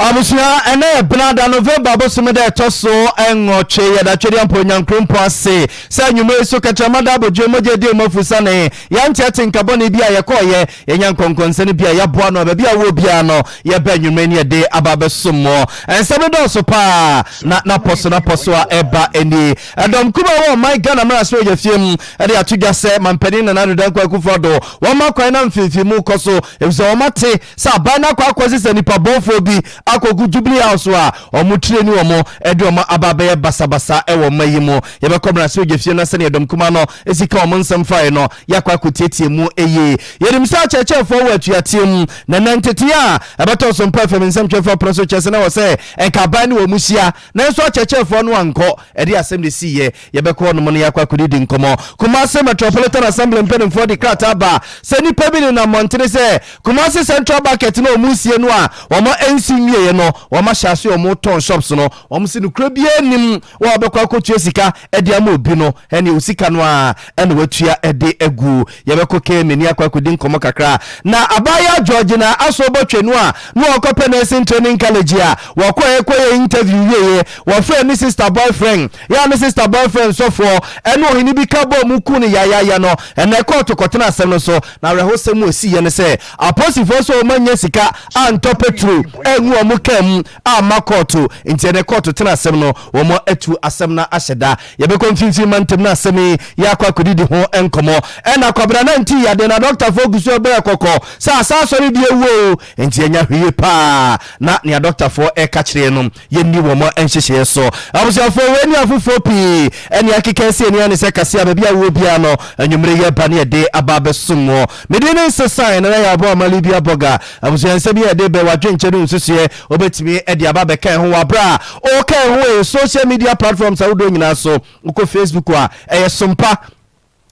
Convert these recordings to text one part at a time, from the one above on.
Abusia ene Bernard November bosumede toso engoche ya da twedi amponyankrompo ase sa nyume so kachamada bojo moje de mafusane ya ntiate nkabone bia ye koye yenya nkonkonse bia ya boa no bia wo bia no ye ba nyume ne de ababesomo ensabedo so pa na poso a eba eni edom kuma wo my Ghana mara so ye fiem ede atudwa se mampani na nadu dan kwa kufodo wo makwan na mfifimu koso ebiso wo mate sa bana kwa akwose se nipa bonfo bi akogu Jubilee House wa omutire ni omo ede omo ababe basabasa ewo mayimo ye be komra se ogefie na se ne edom kuma no esika omo nsem fae no yakwa kotietie mu eye yerim sa cheche fo wa tuatiem na nantetia abato Sompa fem nsem chefo proso chese na wo se enka ni wo musia na nso cheche fo no anko ede asem de siye ye be ko no mo yakwa kodidi nkomo Kumasi Metropolitan Assembly mpedem for the Krataba se ni pebini na montre se Kumasi Central Market no musie no a wo mo ensi no wama hyase omo ton shops no wama si no krabie nim wa obekwa kotua sika ede ama obi no ene osika no a ene watua ede egu yebeko ke meni akwa kodi nkomo kakra na abaya George na aso botwe no a no okope nursing training college a wakoye interview yeye wa friend ni sister boyfriend ya ni sister boyfriend so for ene ohini bi ka bo mu ku ni ya no ene court kotena asem no so na rehosem osi ye ne se apostle so manya sika antope true enwu omo kam amakoto intene koto tena asem no wo mo atu asem na ahyeda ye be konfinfin mantem na asem ya kwa kodidi ho enkomo ena kwabra na nti ya de na doctor fogusu obe kokko sa sori die wo enti enya hwie pa na ne doctor for e ka kire no ye ni wo mo enhyehye so abusia fo we ni afufo pi eni akikase eni ani se kase abia wo bia no anwumre ye ba ne de ababe sumo medine se sign na ya bo amali bia boga abusia nse bia de be wadwenche no nsusuye obetimi edi ababe kan ho wabra o kan ho social media platforms awudo nyina so uko Facebook a Sompa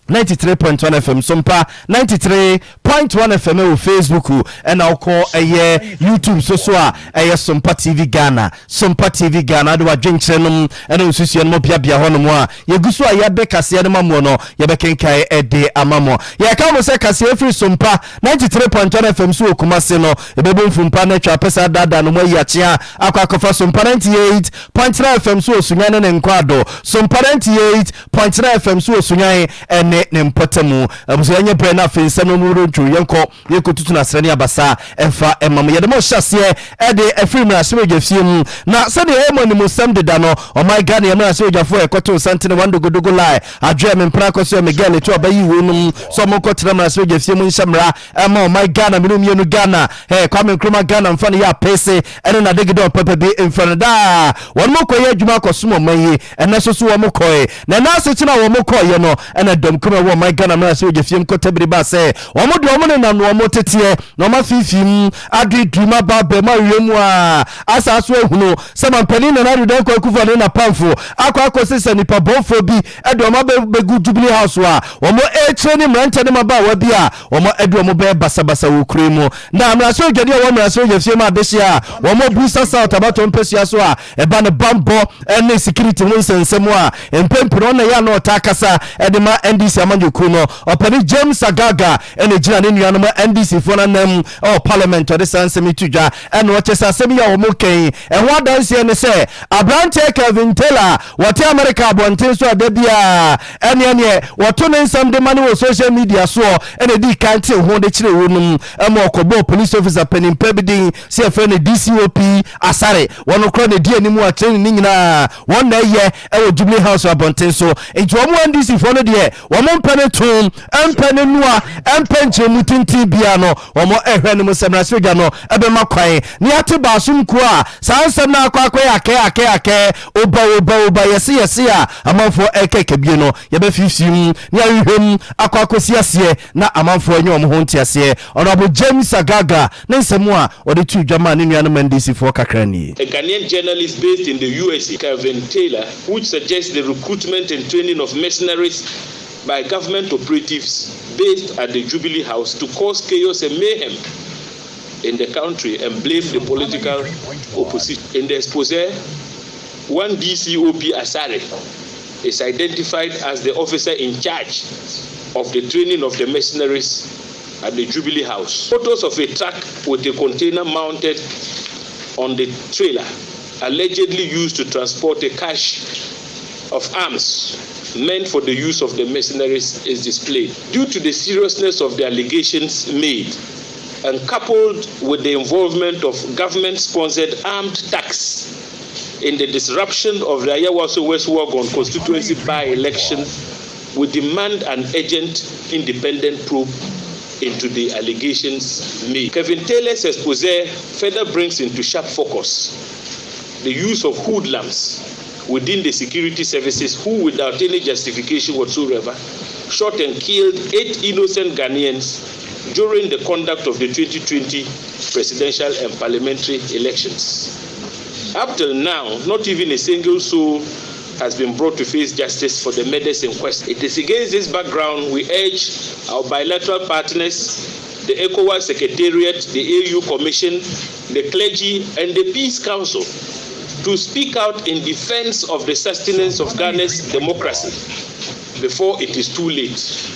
93.1 FM Sompa 93.1 FM o Facebook and now call YouTube so a Sompa TV Ghana do adwenkyerem and osusu no bia hono mo a yegusu a ye be kase ne mamo no ye be kenkai ede amamo ye ka mo se kase free Sompa 93.1 FM so Kumasi no e be bonfumpa na twa pesa dada no mo yachia akwakofa Sompa 98.3 FM so osunyane ne nkwado Sompa 98.3 FM so osunyane ene ne mpotemu abusuanye brena fensem no muro ntwo yenko yekotutu na srani abasa emfa emam yede mo hyase ede efrim na semeje fiem na sede emo ni musem de da no o my god ye na semeje fo ekoto santene wando godogo lai adwe me mpra koso megale to abayi wonum so mo kotra na semeje fiem nhyamra ema o my god na minum yenu Ghana kwame nkroma Ghana mfa ne ya pese ene na degido papa bi mfa da won mo koye adwuma koso mayi ene so wo mo koye na na se china wo mo koye no ene dom wo my Ghana na se ogefiem kotabiri ba se omo de omo ne na no omo tetie na omo fifim agi duma ba be ma wemu a asaso ehunu se mampani na na dan kwa kufa na pamfo akwa se nipa bonfo bi ede omo be gu Jubilee House wa omo training mrante ne maba wa bia omo ede omo be basabasa wo kremu na amra se ogede wo mra se ogefiem adehia omo busa south abato mpesia so a eba ne bambo ene security won sensemo a empempro na ya no takasa ede ma NDC amanjoku no opani James Agaga ene jina ne nuanom NDC fo na nam parliament ode sansemi tudwa ene wo chesa asemi ya omoken ehwo adanse ne se abrante Kevin Taylor wote America abonten so adabia ene woto ne nsam de mane wo social media so ene di kante ho de kire wonum ema okobo police officer penin pebidin se efe ne DCOP asare wono kro ne di animu a training ni nyina won na ye ewo Jubilee House abonten so enti wo NDC fo no de womo mpane tum empane nua empenche mutinti bia no womo ehwe ne musemra sega no ebe makwan ni ate basum ku a sansem na akwa ake oba yesi a amanfo ekeke bie no ye be fifim ni ahwem akwa siase na amanfo enye omo ho ntiase honorable James Agaga ne nsemu a ode tu dwama ne nua no mandisi for kakrani. A Ghanaian journalist based in the USA, Kevin Taylor, which suggests the recruitment and training of mercenaries by government operatives based at the Jubilee House to cause chaos and mayhem in the country and blame the political opposition. In the expose, one DCOP Asare is identified as the officer in charge of the training of the mercenaries at the Jubilee House. Photos of a truck with a container mounted on the trailer allegedly used to transport a cache of arms meant for the use of the mercenaries is displayed. Due to the seriousness of the allegations made and coupled with the involvement of government-sponsored armed attacks in the disruption of the Ayawaso West Wagon constituency by-election, we demand an urgent independent probe into the allegations made. Kevin Taylor's expose further brings into sharp focus the use of hoodlums within the security services who, without any justification whatsoever, shot and killed 8 innocent Ghanaians during the conduct of the 2020 presidential and parliamentary elections. Up till now, not even a single soul has been brought to face justice for the murders in question. It is against this background we urge our bilateral partners, the ECOWAS Secretariat, the AU Commission, the clergy, and the Peace Council to speak out in defense of the sustenance of Ghana's democracy before it is too late.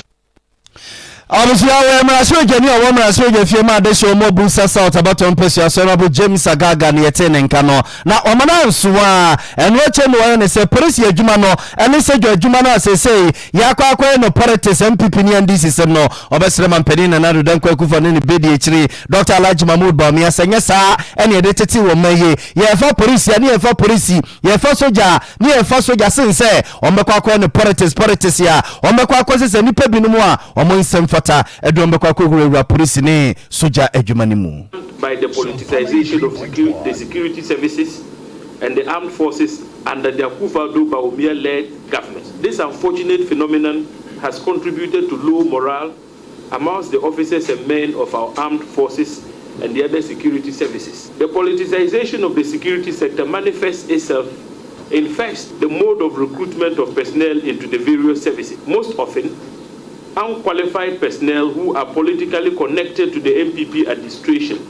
South about James Agaga na omana nsuwa enweche no ne se police adwuma no ene se adwuma no asese yakwa no politics MPP ni NDC sem no obesere mampani na nadu dan kwakufa ne bedi echiri Dr. Alhaji Mahmoud Bawumia senye sa ene de tete wo maye ye fa police ya ni ye fa police ye fa soja ni ye fa soja sense ombekwa no politics ya ombekwa se nipa binumu a omonsem fata edombekwa kwegura police ni soja adwuma ni mu by the politicization of the security services and the armed forces under the Akufo-Addo Bawumia-led government. This unfortunate phenomenon has contributed to low morale amongst the officers and men of our armed forces and the other security services. The politicization of the security sector manifests itself in first, the mode of recruitment of personnel into the various services. Most often, unqualified personnel who are politically connected to the MPP administration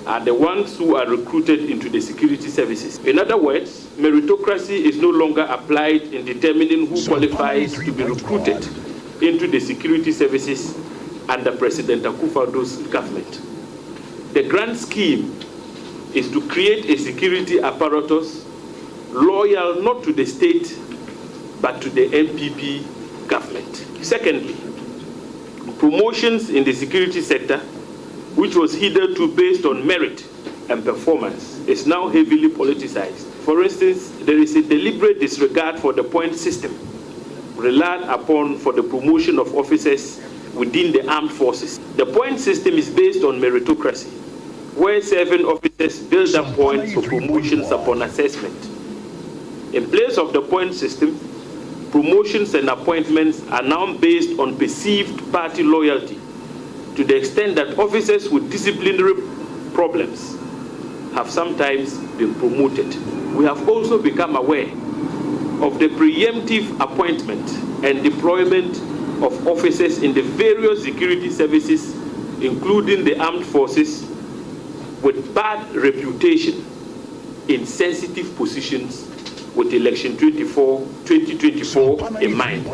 are the ones who are recruited into the security services. In other words, meritocracy is no longer applied in determining who qualifies to be recruited into the security services under President Akufo-Addo's government. The grand scheme is to create a security apparatus loyal not to the state but to the MPP government. Secondly, promotions in the security sector, which was hitherto based on merit and performance, is now heavily politicized. For instance, there is a deliberate disregard for the point system relied upon for the promotion of officers within the armed forces. The point system is based on meritocracy, where serving officers build up points for promotions upon assessment. In place of the point system, promotions and appointments are now based on perceived party loyalty, to the extent that officers with disciplinary problems have sometimes been promoted. We have also become aware of the preemptive appointment and deployment of officers in the various security services, including the armed forces, with bad reputation in sensitive positions with election 2024 in mind.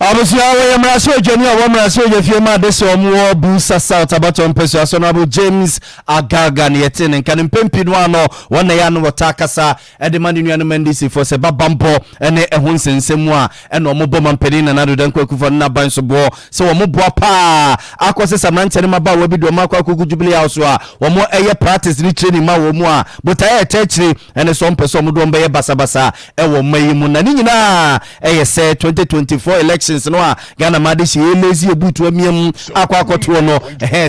Abusiawe mraso jeni awo mraso je fiema dese omo busa South abaton peso asonable James Agaga ne yeten nkan mpempi no ano wona ya no watakasa edemani nuanu mandisi for se babampo ene ehonsensemu a ene omo boma mpeni na nado dan kwakufa na ban so bo se omo boa pa akose samranche ne maba wa bido makwa akugu jubilee house a omo eye practice ni training ma wo mu a botaya etechiri ene so mpeso omo do mbe basabasa ewo mayimu na ni nyina eye se 2024 election no Ghana madishi elezi ebutu amiem akwakoto no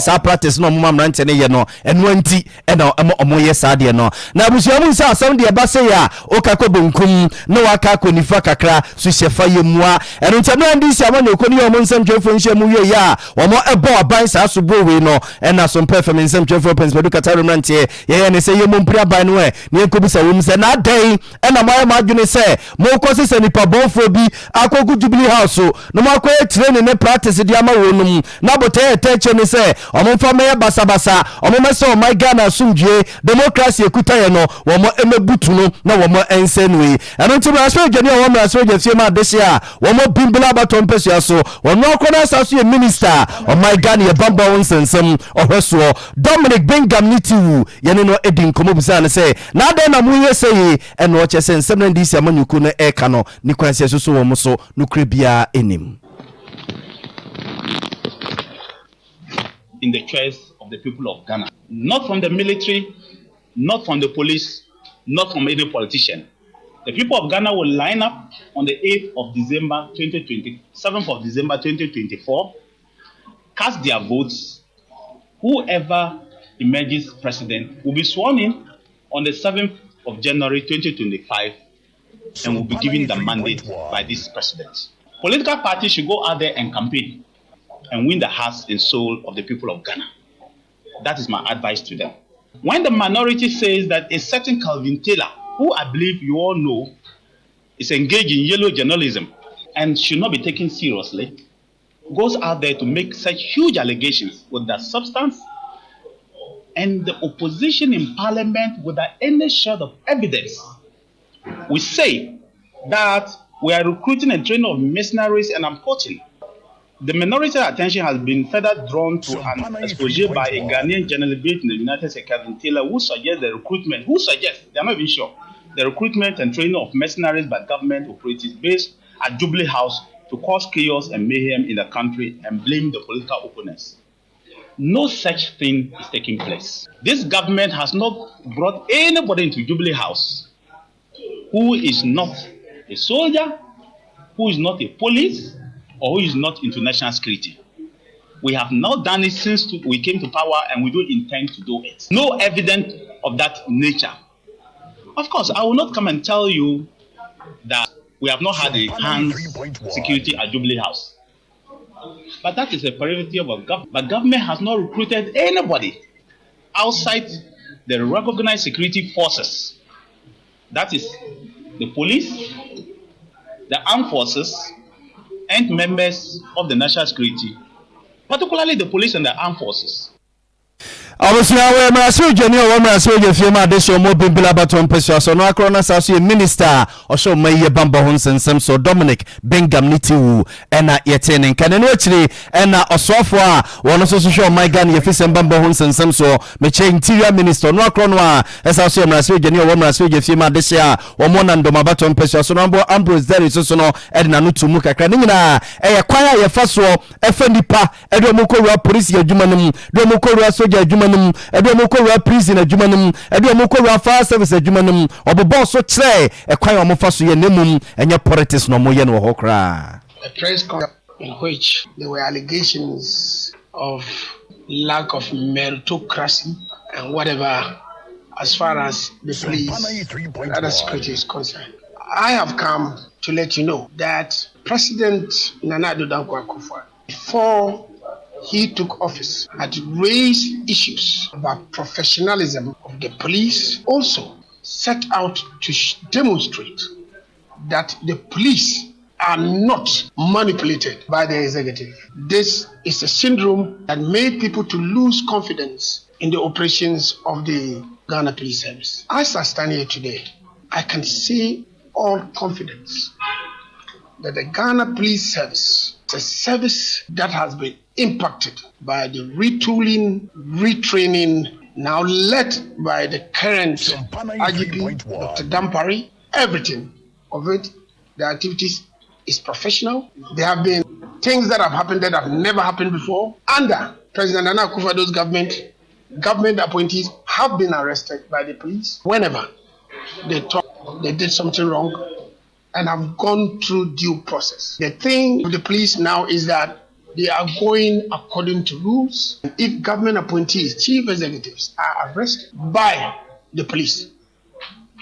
sa practice no mama mranche ne ye no eno anti eno omoye saade no na abusuamu sa asam de ba se ya okakọ bonkum no waka konifa kakra so hyefa yemua eno ntano andisi amane okoni omo nsem twefo nhye mu ye ya omo ebo aban sa so bowe no ena so mpefem nsem twefo pensbedu kataro mranche ye ne se yemo mpri aban no e ne ekobisa wom se na dan ena moye madwene se mo kosi se nipa bonfo bi akogu jubilee house no makoye training ne practice dia ma wonum na bote teche ne se omomfa me basabasa omomese o my Ghana sumdue democracy ekuta ye no womo emebutu no na womo ensenwe eno nti braso gani o womo braso gafie ma dese a womo bimbla batom pesua so wono akona saso ye minister o my Ghana ye bamba wonsensem ohweso Dominic Bengam Nitiwu ye ne no edin komo bisa ne se na ada na mu ye sei eno o chese nsem na ndisi amanyuku no eka no ni kwanse so womo so no krebia enim in the choice of the people of Ghana, not from the military, not from the police, not from any politician. The people of Ghana will line up on the 8th of December 2020, 7th of December 2024, cast their votes. Whoever emerges president will be sworn in on the 7th of January 2025 and will be given the mandate by this president. Political parties should go out there and campaign and win the hearts and soul of the people of Ghana. That is my advice to them. When the minority says that a certain Calvin Taylor, who I believe you all know, is engaged in yellow journalism and should not be taken seriously, goes out there to make such huge allegations without substance, and the opposition in parliament without any sort of evidence, we say that we are recruiting and training of mercenaries, and I'm quoting, the minority attention has been further drawn to an exposure by a Ghanaian journalist based in the United States, Calvin Taylor, who suggests the recruitment, they're not even sure, the recruitment and training of mercenaries by government operatives based at Jubilee House to cause chaos and mayhem in the country and blame the political opponents. No such thing is taking place. This government has not brought anybody into Jubilee House who is not a soldier, who is not a police, or who is not into national security. We have not done it since we came to power, and we don't intend to do it. No evidence of that nature. Of course, I will not come and tell you that we have not had enhanced security at Jubilee House. But that is a prerogative of government. But government has not recruited anybody outside the recognized security forces. That is the police, the armed forces, and members of the national security, particularly the police and the armed forces. Obviously, we must journey or must you feel my dish or more bimbla baton pesha so no across as a minister or so may bamba hons and some so Dominic Bengam Nitiwu and yeten and can actually and osofwa one also show my gun if it's and bamba hons and some so me interior minister no across as I say must journey or must you feel my dish or more than doma baton pesha so number Ambrose there is also no edna nutu muka cranina a choir your first war FNDPA edomoko police ya jumanum domoko soldier jumanum edomoko prison adjumanum edomoko fire service adjumanum obobo so kire ekwan omofa so ye nemum enye politics no moye no hokra. A press conference in which there were allegations of lack of meritocracy and whatever as far as the police and other security is concerned. I have come to let you know that President Nana Addo Dankwa Akufo, before he took office, had raised issues about professionalism of the police, also set out to demonstrate that the police are not manipulated by the executive. This is a syndrome that made people to lose confidence in the operations of the Ghana Police Service. As I stand here today, I can say all confidence that the Ghana Police Service is a service that has been impacted by the retooling, retraining, now led by the current IGP, Dr. Dampari. Everything of it, the activities is professional. There have been things that have happened that have never happened before. Under President Nana Akufo-Addo's government appointees have been arrested by the police whenever they thought they did something wrong and have gone through due process. The thing with the police now is that they are going according to rules. If government appointees, chief executives are arrested by the police,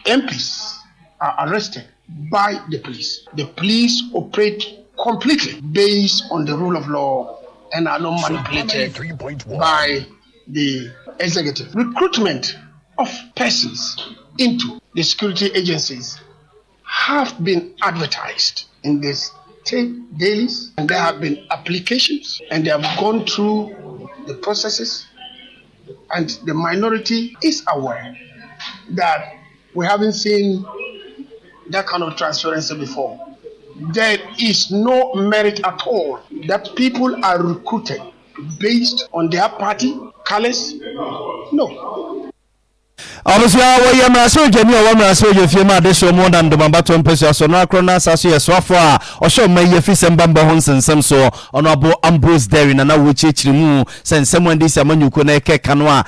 MPs are arrested by the police. The police operate completely based on the rule of law and are not manipulated by the executive. Recruitment of persons into the security agencies have been advertised in this take dailies, and there have been applications, and they have gone through the processes, and the minority is aware that we haven't seen that kind of transparency before. There is no merit at all that people are recruited based on their party colors. No. Obviously, we are so genuine. We are so genuine. This is more than the Mambaton Peso. So now, Crona Sasu is Swafra. Or show me if it's a Bamba Honson. Some so honorable Ambrose Derry. And now we change the move. Send someone this among you connect Canwa.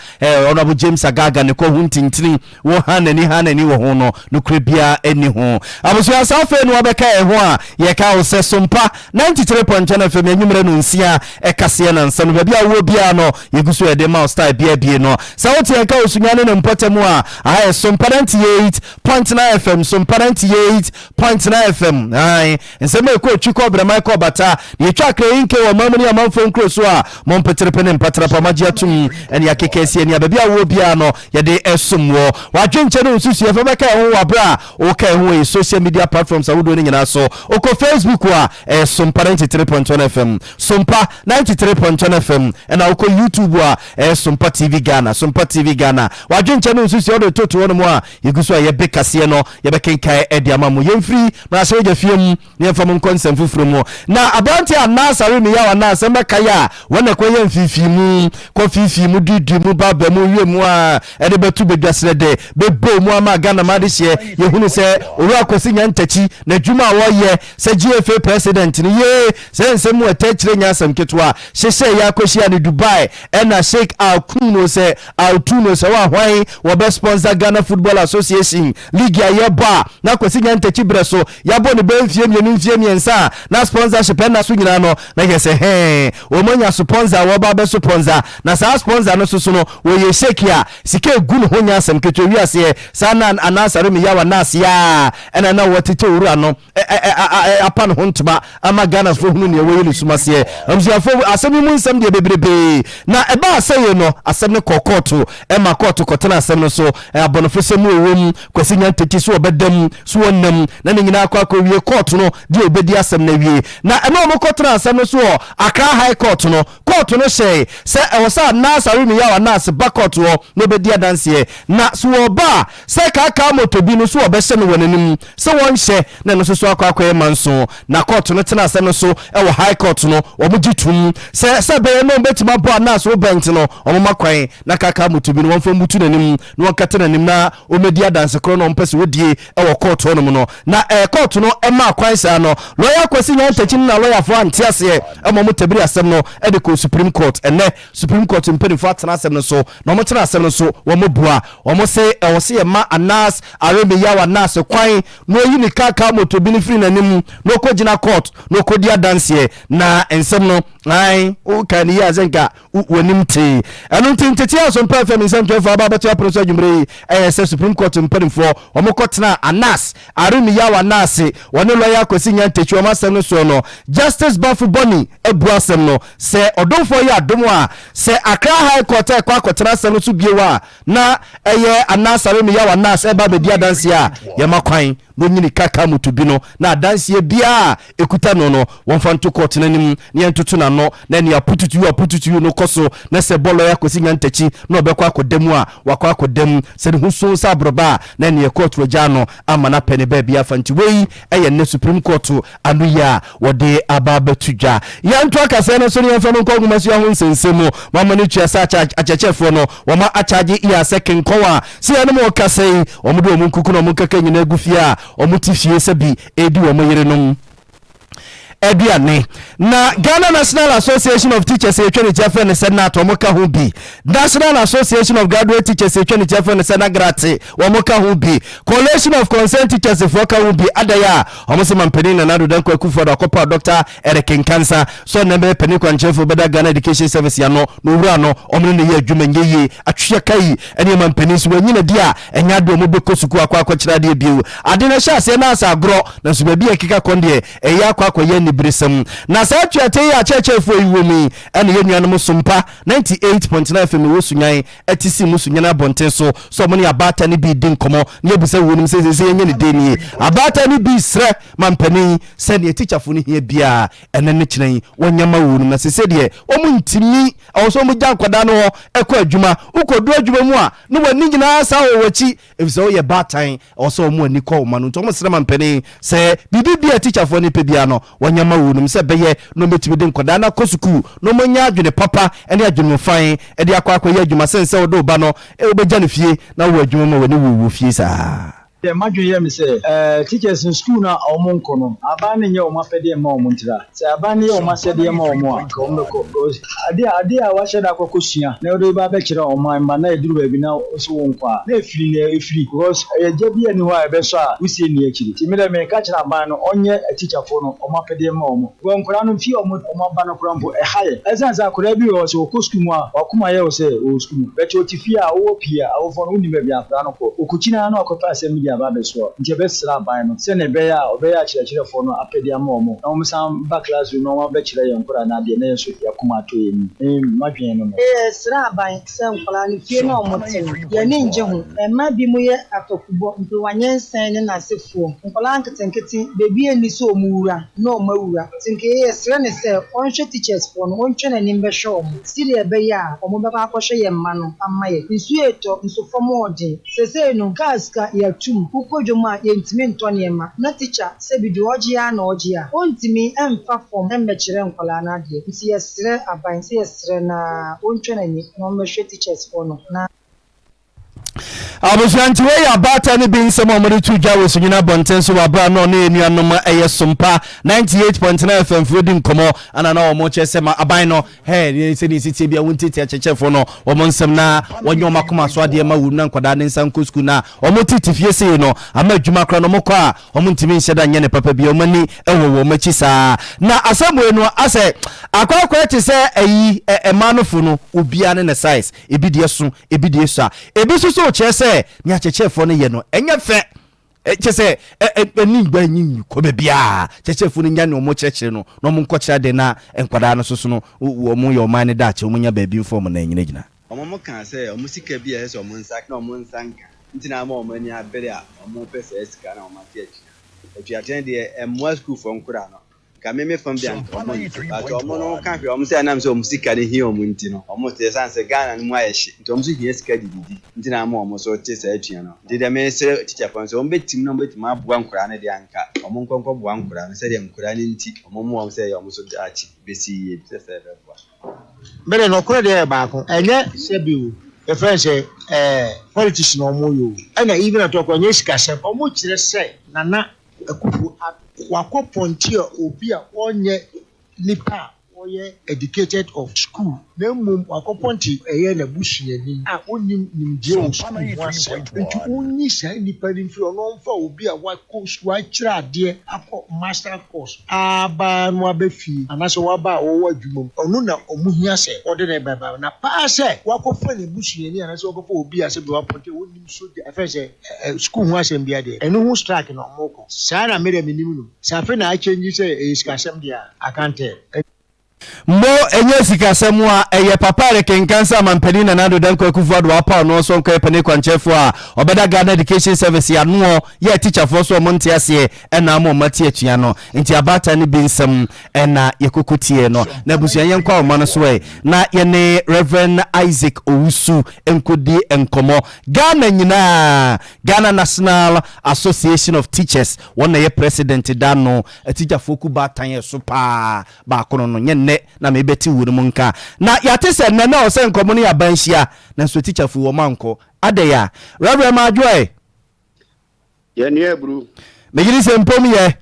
Honorable James Agaga. Nico Hunting Tring. Wohan any hand any wohono. No cribia any home. I was your self and Wabeka Ewa. Yaka says Sompa 93.10 FM. Numero Nuncia. Ekasian and Son Babia Wobiano. Yugusu Edema style BB no. Sauti Yaka Usunan and Potemo. I have Sompa 98.9 FM, Sompa 98.9 FM. Aye, and some may quote you cobra Michael Bata. You track the ink or Mamma among phone Crosua, Monpetripen and Patrapamagia to me, and Yakesi and Yabia Wobiano, Yade Esumwo. Why drink channel Susi of America or Bra, okay, who is social media platforms are doing in us. Oko Facebook wa Sompa 93.1 FM, Sompa 93.1 FM, and Oko YouTube wa Sompa TV Ghana, Sompa TV Ghana. Why drink channel Susi order to one more, you go so a big casino, Yabekin Ediamamu, Yemfree, Masaja film, near from consent from more. Now, about your Nasa, Rimiya, Nasa, Makaya, when a Koyan Fifi Moon, Coffee, Mudi, Muba, Bemu, Moa, and about 2 big yesterday, Bebo, Muama, Ghana, Madisha, Yahuni say, Urako Sinyan Techi, Najuma, Waye, said GFA president, ye, send some more teaching us some Kitwa, she say Yakoshi and Dubai, and a shake our Kuno say, our Tuno, so why, best sponsor Ghana Football Association League ya ba na kwesinya ntechi breso ya bo ne benfiem yensa na sponsorship na so nyina no na yese o monya sponsor wo ba be sponsor na sa sponsor no so no wo ye shake ya sike gu no honya asem keto wi ase sa na anasare me ya wa nas ya ena na wotete wura no apa no hontuma ama Ghana fo hunu ne wo yele sumase amsiafo asem mu nsem de bebrebe na eba aseye no asem ne kokoto ema koto kotena asem no so abonofese mu owom kwasinya nteki so obedam so wonnam na ne nyina akwa wie court no de obedi asem na wie na ema mo kotra asem no so Accra High Court no say se ewosa nasare mi ya wa nas bakot wo no bedi adanse na so oba se kaka motobi no so obehye no wonanim se wonhye na no so akwa e manso na court no tena asem no so ewo High Court no omugitum se be no betima bo nas wo bent no omomakwan na kaka motobi no wonfo mutu nanim no katana nim na omedi adanse kro no mpese wodie ewo court no no na court no ema kwan sa no lawyer kwasi nya ntachi na lawyer fo antiase emo tabiri asem no e de ko Supreme Court ene Supreme Court mpeni fo atena asem no so na mo tena asem no so wo mo bua wo mo se e wo se e ma anas arebe ya wa nas kwan no yi ni kaka motobi ni free nanim no ko gina court no ko dia dance na ensem no ai o kan yi azenka wonim te anu tintiti aso mpa fam nsem to fa ba beto aproso adwumre se Supreme Court mpeni fo wo mo kotena anas arebe ya wa nas woni lawyer kwasi nya ntachi wo ma asem no so no Justice Bafu Boni ebuasem no se odonfo ya adom a se Accra High Court kwa kotena asem no so biewa na eye anasare me ya wa nas eba be dia danse a ye makwan no nyini kaka mutubi no na adanse bia ekuta no no wonfa nto court nanim ne entutu na no na ne apututu no koso na se bolo ya kosi nya ntachi na obekwa akodemu a wakwa akodem se ne huso sa broba na ne court waja no ama na pene ba bia fanti wei eye ne Supreme Court anu ya wode ababatuja ya nto akase no so ne enfa no koguma so ho nsensemu mama ne tua sa achechefo no woma achaje iya second kowa si anu mo kase omudo omunkuku no omunkaka nyina agufia omutifie sabi edi wo moyerenom Ediane na Ghana National Association of Teachers etwene jefe ne senate omoka ho bi National Association of Graduate Teachers etwene jefe ne senagrate omoka ho bi Coalition of Concerned Teachers foka ho bi adaya omoso mampeni na nado dan kwaku da kopa Dr. Eric Kansa so na be peni kwanchefo beda Ghana Education Service ya no wura no omne ne ye adwuma nyeye atwe kai ene mampeni so wanyina dia enya do mo beko suku akwa akwa kira de biu ade na sha se na asa agro na so ba bi akika konde eya akwa akwa ye bresem na sa tuate ya chechefo iwomi ene yenuanom Sompa 98.9 FM wo sunyan etisi musunyana bonten so mo ne abata ne bi din komo ne ebisa wonum se yenye ne deni abata ne bi sre mampani se ne teacher fo ne hia bia ene ne kyerɛn wonyama wonum na se de omu ntimi awso mu gyan kwada no ekɔ adwuma ukodu adwuma mu a no wani nyina sa wo wachi ebisa wo ye batan awso mu ani kɔ ma no nto mo sre mampani se bibi bia teacher fo ne pe bia no wonyama wonum se beye no metimi din kwada na kosuku no monya adwene papa ene adwene fan e de akwa ye adwuma sense wo do ba no e wo beja ne fie na wo adwuma ma wani wo fie sa the major year me say teachers in school na omo nkono abane nye omo afede ma omo ntira say abane ye omo asede ma omo a ko mbeko ade a wa sheda akokosua na do ba be kire omo ma na eduru ba bi na so wonkwa na efiri because je bia ni ho a be so a usie ni akiri ti me de me ka kire abane no onye teacher fo no omo afede ma omo wonkora no fi omo ba no krampo haye esanza akora bi o so ko school mu a wakuma ye o say o school be che otifi a wo pia a wo fo no ni me bia fra no ko okuchina no akopa asem bia ba be so nje be sra ban no se ne be ya obeya chire fo no apedi amomo na wo sam back class no wo be chire yankura na de na so yakuma to yemi madwen no sra ban se nkola ni fie na omote ye ne nje ho ma bi mu ye atokubo mpe wanyensen ne na sefo nkola nketenketi bebi eni so omuwura na omawura tinke ye sra ne se onhwe teachers fo no onhwe na nimbe show mu sire ebe ya omo be kwa kwhwe ye mma no amaye nsu eto nsu fomo ode sese no gaska ya tum kujuma yentimi ntoniema na teacher se bidu ogia na ogia ontimi emfa form embechire nkola na de nti yesre aban se yesre na ontwena ni no mehwe teachers for no na abusanti we ya bata ne bin samo mo tu jawo sunyina bonten so wabra no ne enuanom eye Sompa 98.9 FM fudin komo ana na omo chese ma aban no he se ni siti bia wonti chechefo no omo nsem na wonyo makoma so ade ma wuru na nkwada ne nsan kosku na omo titi fie se no ama adwuma kra no mokọ a omo ntimi nhyeda nye ne papa bia omo ni ewo machi saa na asamwe no ase akwa ti se ayi emanofo no obia ne size ebidie so ebidie so ebi so chese ni achechefo no ye no enye fe chese eni gba nyi ko be bia chechefo no nya ne omo cheche no no mo nkọchira de na enkwada no so no omo yo man ne dache omo nya baabi form na nyina gina omo kan say omo sika bia he so omo nsak na omo nsanka ntina ma omo ni abere a omo pese esika na omo tiachi etuaten de emwa school for nkura no ka meme fam bia omo but omo no kan hwe omo say na so omo sika ne hi omo nti no omo te sanse Ghana no mu ayeshi nti omo so hi esika dididi ntina ma omo so te sa atua no de me se teacher fam so omo betim no betim abua nkura ne de anka omo nkonko bua nkura no se de nkura ne nti omo mu omo say omo so achi besi ye se se bua mere no kure de ba ko enye sebiu the friends politician omo yo and even at okwenye sikasem omo kire se nana akufu akwa ponti obi a onye nipa oye educated of school na mum akwa ponti eye na busuani a onim nimje o school wase nti onni sa nipa ni fi ono mfa obi a wa school akira ade akọ master course aba no abafi anaso waba wo adwumom ono na omuhia se ode na baba na pa se wakofa na busuani anaso wakofa obi a se be wa ponti onim so de afese school ho asem bia de eno ho strike na omoko sa na mere minim no sa fe na a change se iskasem dia akante Mo enye sikasemu a eye papa re kenkansa mampani na nado dan kwakufu ado apa no so nko epene kwanchefo a obeda Ghana Education Service ya no ye teacher for so monte ase na mo mate atua no nti abata ne binsem na yekokotie no na busuan yenkwa o mano so na ye ne Reverend Isaac Owusu enkodi enkomo Ghana nyina Ghana National Association of Teachers wona ye president da no teacher foku batan ye so pa ba kono no nye na mebeti wuru munka na yate se nne na o se nkomo ne yabanhia na so teacher fu wo manko adeya Reverend Majoy ye ne bru megiri se mpom ye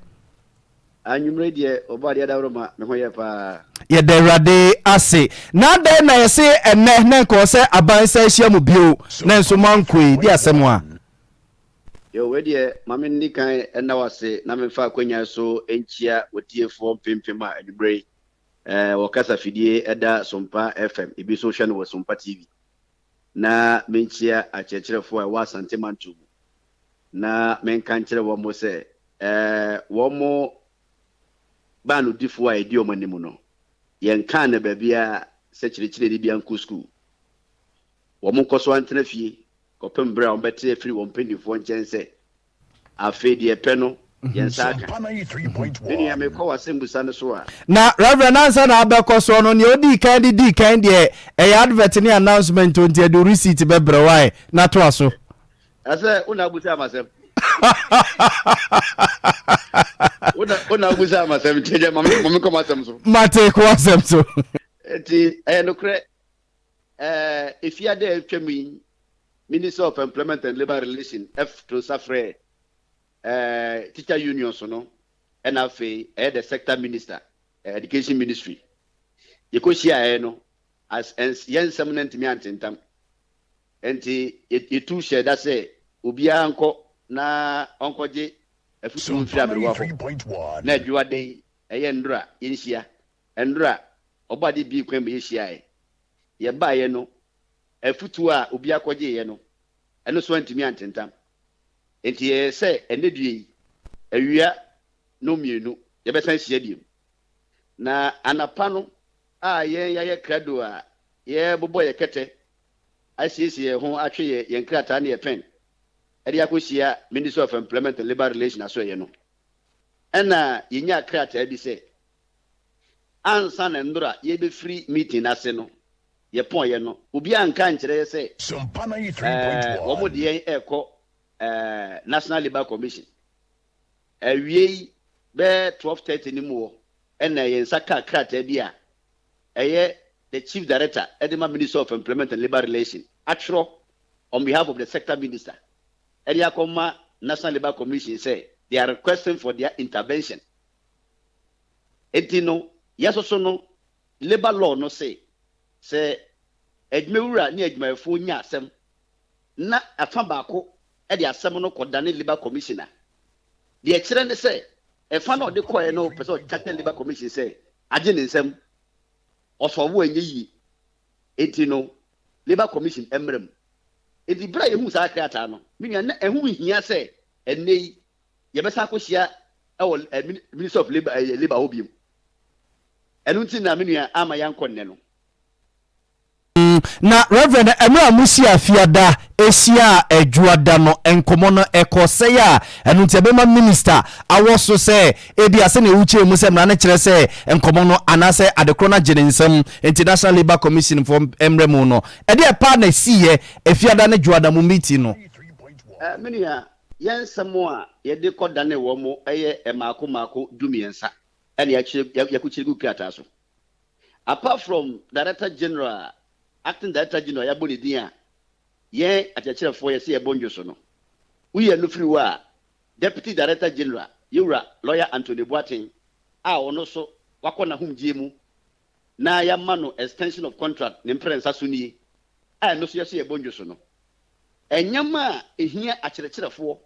anyumre die obade adawroma me ho ye pa ye derade ase na de na ye se enne na ko se abansa hia mu bio na so manko di asem a yo we die mame ndi kan enna wase na me fa kwanya so enchia wotiefo pempema adbrei wakasa fidie eda Sompa FM ibi social no Sompa TV na menchia achechirefo a wa santemantu na menka nchire wo mo se wo mo banu difo a edi omanimu no yen kan na bia se chire di bia nko school wo mo koso antena fie kopem bra on bete afiri wo mpendifo nchen se afi de epe no yen saka ni ya me ko wasembusa no so a na reverend answer na abeko so no ne odi kan de advert ni announcement on the receipt be brewai na to aso ase una busa amasem una busa amasem teje mami ko masem so mate ko asem so eti no kre if you there twemi Minister of Employment and Labor Relations F to Safre teacher union so no and afi the sector minister education ministry yekoshia no as yen seminent mi antentam enti etu share that say obia anko na onkoje afutu mfiri abewa ho na adwa den ndura yenhia ndura obade bi kwan be yehia ye baaye no afutu a obia koje ye no eno so antimi antentam enti ye say enedue awia no mienu ye besan hia biem na anapa no a ye krado a ye bobo ye kete asiesie ho atwe ye nkrata na ye pen edi akosia Minister of Employment and Labor Relations aso ye no ena yenya krata bi se ansa na ndura ye be free meeting ase no ye pon ye no obi anka nkire ye se Sompa 93.1 wo mo de eko National Labour Commission awie be 12:30 ni mu ena ye nsaka krata bi a eye the chief director edema Minister of Employment and Labor Relations atro on behalf of the sector minister area koma National Labour Commission say they are requesting for their intervention etino yeso no labor law no say edmewura ni edmefo nya asem na afa baako e de asem no kodane Labour Commissioner de ekire ne say efa na ode koye no person Charter Labour Commission say age ne nsem osowo enye yi etino Labour Commission emrem edi bra ye hu sa kreata no minya na ehu hia say enei ye besa akohia e Minister of Labor obium enu nti na menua ama yankonne no na reverend emra musi afiada esia adwuada no enkomo no ekose ya enu nti ebema minister awoso se ebi ase na ewuche mu se mra na kire se enkomo no anase adekrona jenensem International Labour Commission for emremu no ede e pa na siye afiada na adwuada mu meeting no menua yensemo a ye de kodane wo mo eye emako dumiensa ene yakuchirigu krata so apart from Director General Acting Director General ya boni dia ye achachira fo ye se bonjo so no uye no free wa Deputy Director General yura lawyer Anthony Boateng a ono so wakona humgie mu na ya mano extension of contract ne mprensa so ni a no so ye se bonjo so no enyama ehia achirechira fo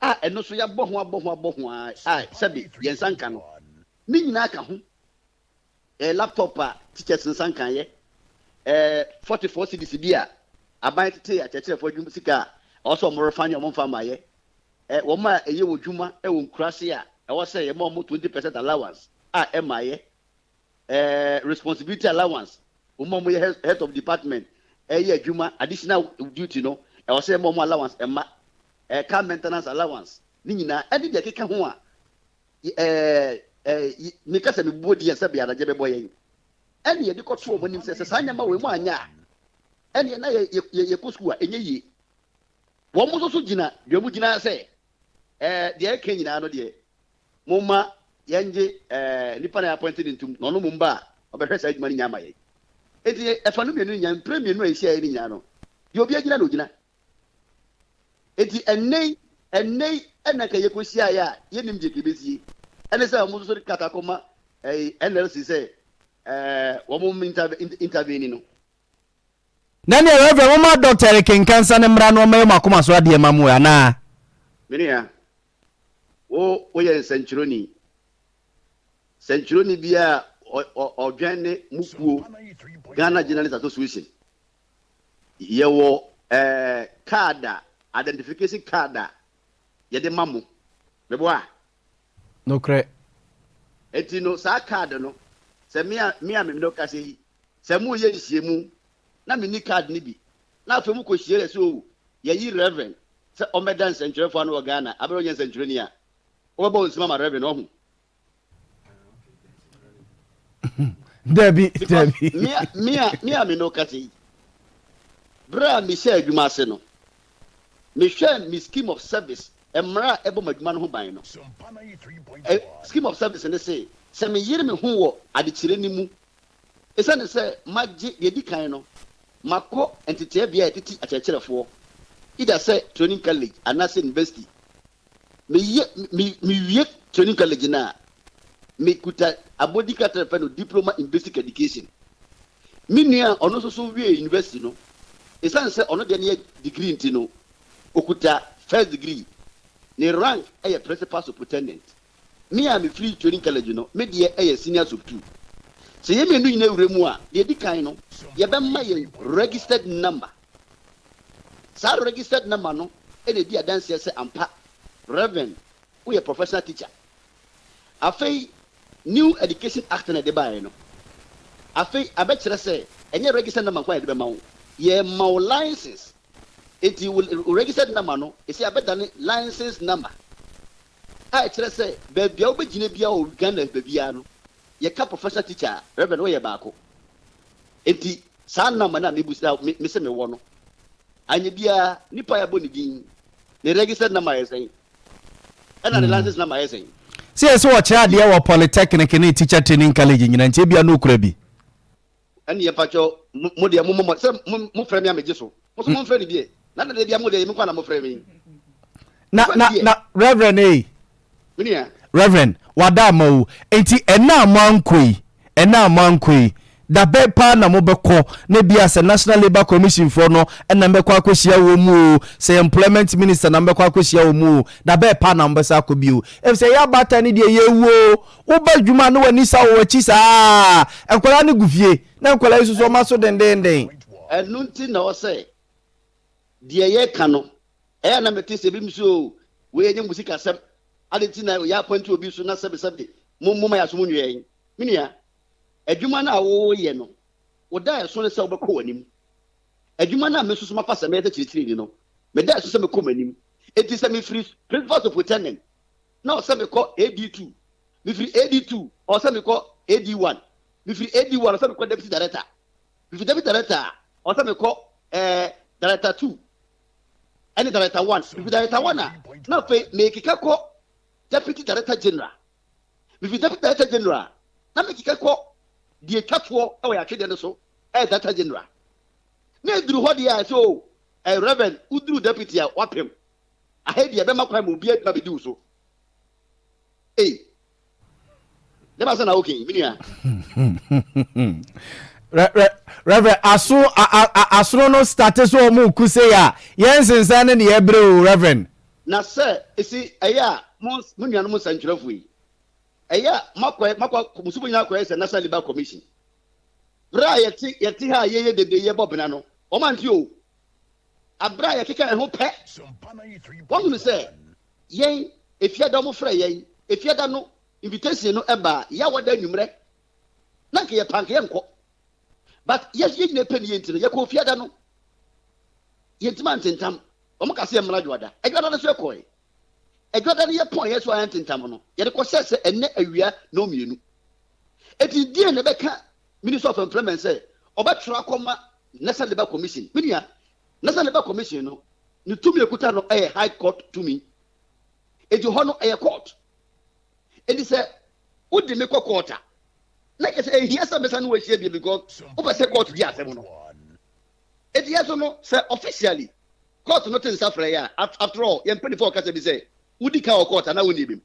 a eno so ya boho a sabi yensanka no ni nyina ka ho laptop a teachers nsanka ye 44 cedis bia aban tete a chechire fo dwum sika also mo refanya mo mfa maye wo ma eye wo dwuma e wo nkurase a e wo say ye mo 20% allowance a e maye responsibility allowance wo mo ye head of department ye dwuma additional duty no e wo say mo allowance e ma car maintenance allowance ni nyina edi de keka ho a me kasa me bodi ya sabi araje be boye eni ye de ko to omonim se sanya ma we mu anya eni na ye ko school a enye yi wo mo so gina de mu gina se de eke nyina no de mo ma yanje nipa na appointed ntum no no mo mba obehwe sa adwuma ni nyama ye enti efa no mienu nya premier no ehia ni nya no de obi agina no gina enti enei ena ka yekosia ya yenim je kebesi ene se mo so kata koma NLC say wo mo intervene no nani reverend wo ma doctor kenkansa ne mra no ma makoma so ade mamu ya na menia wo ye centuroni bia odwane mukuo Ghana Journalists Association yewo card identification card ye de mamu mebo a no kre enti no saa card no se me me no ka se se mu ye nhyiemu na me ni card ni bi na afa mu ko hyiere so ye yi reverend se o me dance ntwerefo no Ghana abero nya ntwerefo ni a o ba onsima ma reverend ohu Debbie me no ka se bra mi share adwuma ase no me share mi scheme of service emra ebo madwuma no ho ban no scheme of service ne say se me yire me ho wo adekire ni mu esa ne say magye ye di kan no makọ entity bia etiti akyerɛkyerɛfoɔ ida say training college anase university me wie training college na me kuta abodi katrafa no diploma in basic education me nua ɔno so wie university no esa ne say ɔno de ne degree nti no okuta first degree ne rank ɛyɛ principal superintendent me am free training college no me de ɛyɛ senior sub 2 se ye me nu nyina wure mu a de di kan no ye be ma ye registered number sa registered number no e de di adanse se ampa reverend we a professional teacher afei new education act na de bae no afei abekere se enye registered number kwa de be ma wo ye ma license enti registered number no e se abedane license number a kire se be bia wo begine bia o Ghana be bia no ye ka professional teacher reverend we ye baako enti saa number na me busa me se me wo no anya bia nipa ya boni din ne registered number ye sen and the license number ye sen see so what ya dia wo polytechnic ni teacher training college nyina nti bia no kura bi ani ye pacho mo de mo se mo frɛ me ameje so mo so mo frɛ ni bi na de bia mo de me kwa na mo frɛ me na reverend minia reverend wadama o enti ena mankoi da be pa na mo beko na bia se National Labour Commission for no na mbekwa akosia wo mu se employment minister na mbekwa akosia wo mu da be pa na mbesa akobi o e se ya bata ni de yewo wo ba dwuma no wani sa wo chi sa enkola ne gufie na enkola isu so ma so dendenden enu nti na o se de ye ka no e na meti se bi mso we enye musika sem adentina ya appoint obi so na sebe mumma ya so munwe yin minia adwuma na wo ye no wo da so ne se obekọ wanim adwuma na me so mafa se me chiri ni no me da so se me kọ manim enti se me free principal superintendent na o se me kọ AD2 me free AD2 o se me kọ AD1 me free AD1 o se me kọ deputy director me free deputy director o se me kọ director 2 and director 1 me free director 1 na fe me kika kọ deputy director general me free deputy director general na me kika kọ die twatwo e ya twede no so director general na eduru ho de ya so reverend uduru deputy a wapem ahedi e be makwa ma obi aduma bedi so dem asa na okay minia reverend asuro no start so mu kuse ya yensensan ne ye bre o reverend na se esi eya munuanu mu sanchirafu yi eya makwa musubu nya kwa ese National Labour Commission bra yeti ha ye dede ye bobena no o man ti o abra ye keka ho pe wonu se yen efiada mo fra yen efiada no invitation no eba ya wada nwumre na ke ye panke enko but yes ye ne pen yenti no ye ko fiada no yentima ntentam o mo kase emra dwada edwada no so ekoi edwada no ye pon ye so antentam no ye de ko sese enne awia no mienu eti die ne beka Minister of Employment say obetra akoma National Labour Commission minia National Labour Commission no ni tumi ekuta no high court tumi edi ho no court edi say udi me court na ke say here say mesa no we share because obe say court di asem no edi yeso no say officially court no tin safra ya after all ye mpeni for ka say bi say udi ka court na woni bim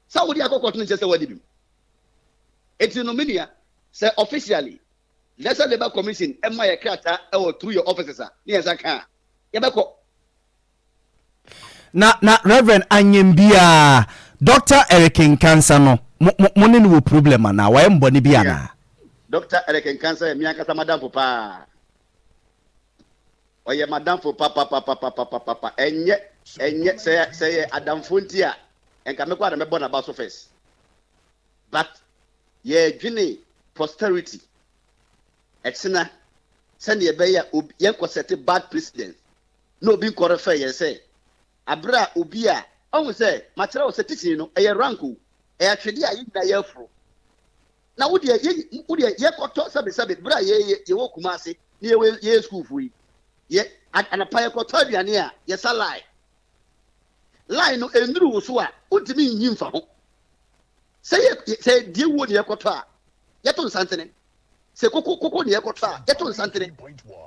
sa udi court no say wadi bim edi no minia say officially National Labour Commission emma ye krata through your officers ni yesa kan ye beko na reverend anyembia Dr. Eric Nkansa no mo ne no problem na wa mboni bia na Dr. Eric Nkansa mi akata madam papa oye madam for papa enye say adam fonti a enka me kwa na me bona ba so first but yeah, Guinea posterity. Exena, send ye beya yanko set bad precedent. No being correfer, ye say. Abra ubia, always say, Matera was a teaching, a ranku, a actually I eat the fro. Now, would ye yakoto sabi, bra ye woke masi, ye school for ye, and a pie cotoria near, yes, a lie. Lie no endru so would mean him for say dear wood yakota, yaton santene. Say coco near cotra, yaton santene.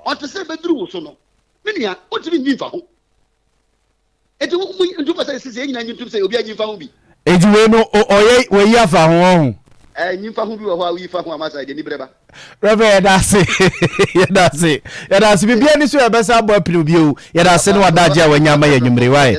On to say bedru so no. Minia, what do you mean for? And do what I say, and you to say, Obia Fahubi. Edueno oye we ya fa ho. You Fahubi or we found one masai, the Nibreba. Reverend, that's it. That's it. Bibi ani so e besa abo apinu bio. Ya da se no adaje when nyama ya nwumre wai.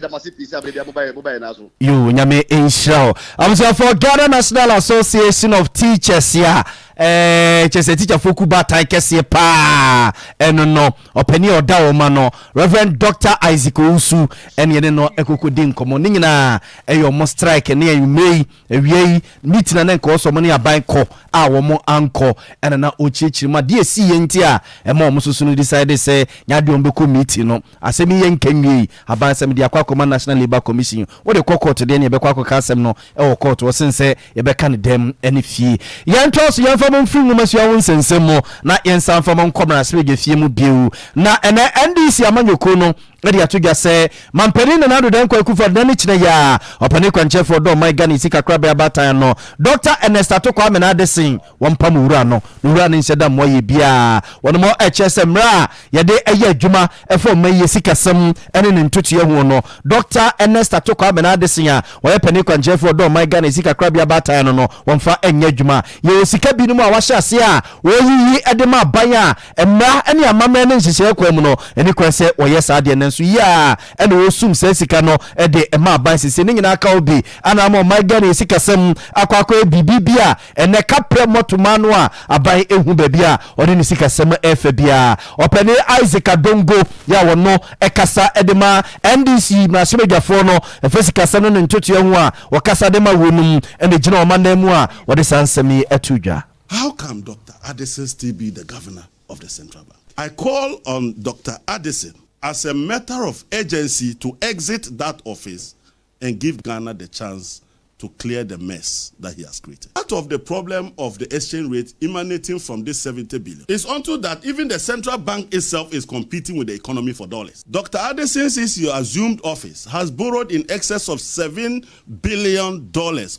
You nyame enshira. I'm so for Ghana National Association of Teachers ya. Chese teacher foku batan kese pa eno no opani oda wo ma no Reverend Dr. Isaac Usu ene ne no ekokodi nkomo ni nyina eyo mo strike ne ayumei ewiei meeting na nko so mo ne aban ko a wo mo anko ene na ochichiri ma de esi yenti a ema mo susu no decide say nyade on beko meeting no asemi yen kanwi aban sem de akwa National Labour Commission wo de court de ne be kwa ka asem no e wo court wo sense ye be kan dem ene fie yentos yen mo mfiri mu maso awon sensemo na yensan fama nkomra spege fie mu biu na ene NDC amanyoko no edi atugya se mampeni na nado den kwa kufa dani chine ya opani kwa nchefo do my gani sika krabe abata no Dr. Ernest Atoko amena adesin wampam wura no wura ni nseda moye bia wono mo HSM ra yede eye adwuma efo maye sika sam ene ne ntotu ye ho no Dr. Ernest Atoko amena adesin ya woye pani kwa nchefo do my gani sika krabe abata no wamfa enye adwuma ye sika bi no a wahye ase a woyi edema banya emra ene amama ne nhihye kwa mu no ene kwa se woye saade ne so ya ene osum sesika no ede ema ban sisi ne nyina aka obi ana ma my gani sika sam akwa bibibia ene kapre motuma no a aban ehu babia ode ne sika sam efa bia opene Isaac Adongo ya wono ekasa edema NDC na semedwafo no efesika sam no ntoto ehu a wakasa dema wonum ene gina omanam a wode sansami atudwa. How come Dr. Addison still be the governor of the central bank? I call on Dr. Addison as a matter of urgency to exit that office and give Ghana the chance to clear the mess that he has created. Part of the problem of the exchange rate emanating from this 70 billion is unto that even the central bank itself is competing with the economy for dollars. Dr. Addison, since he assumed office, has borrowed in excess of $7 billion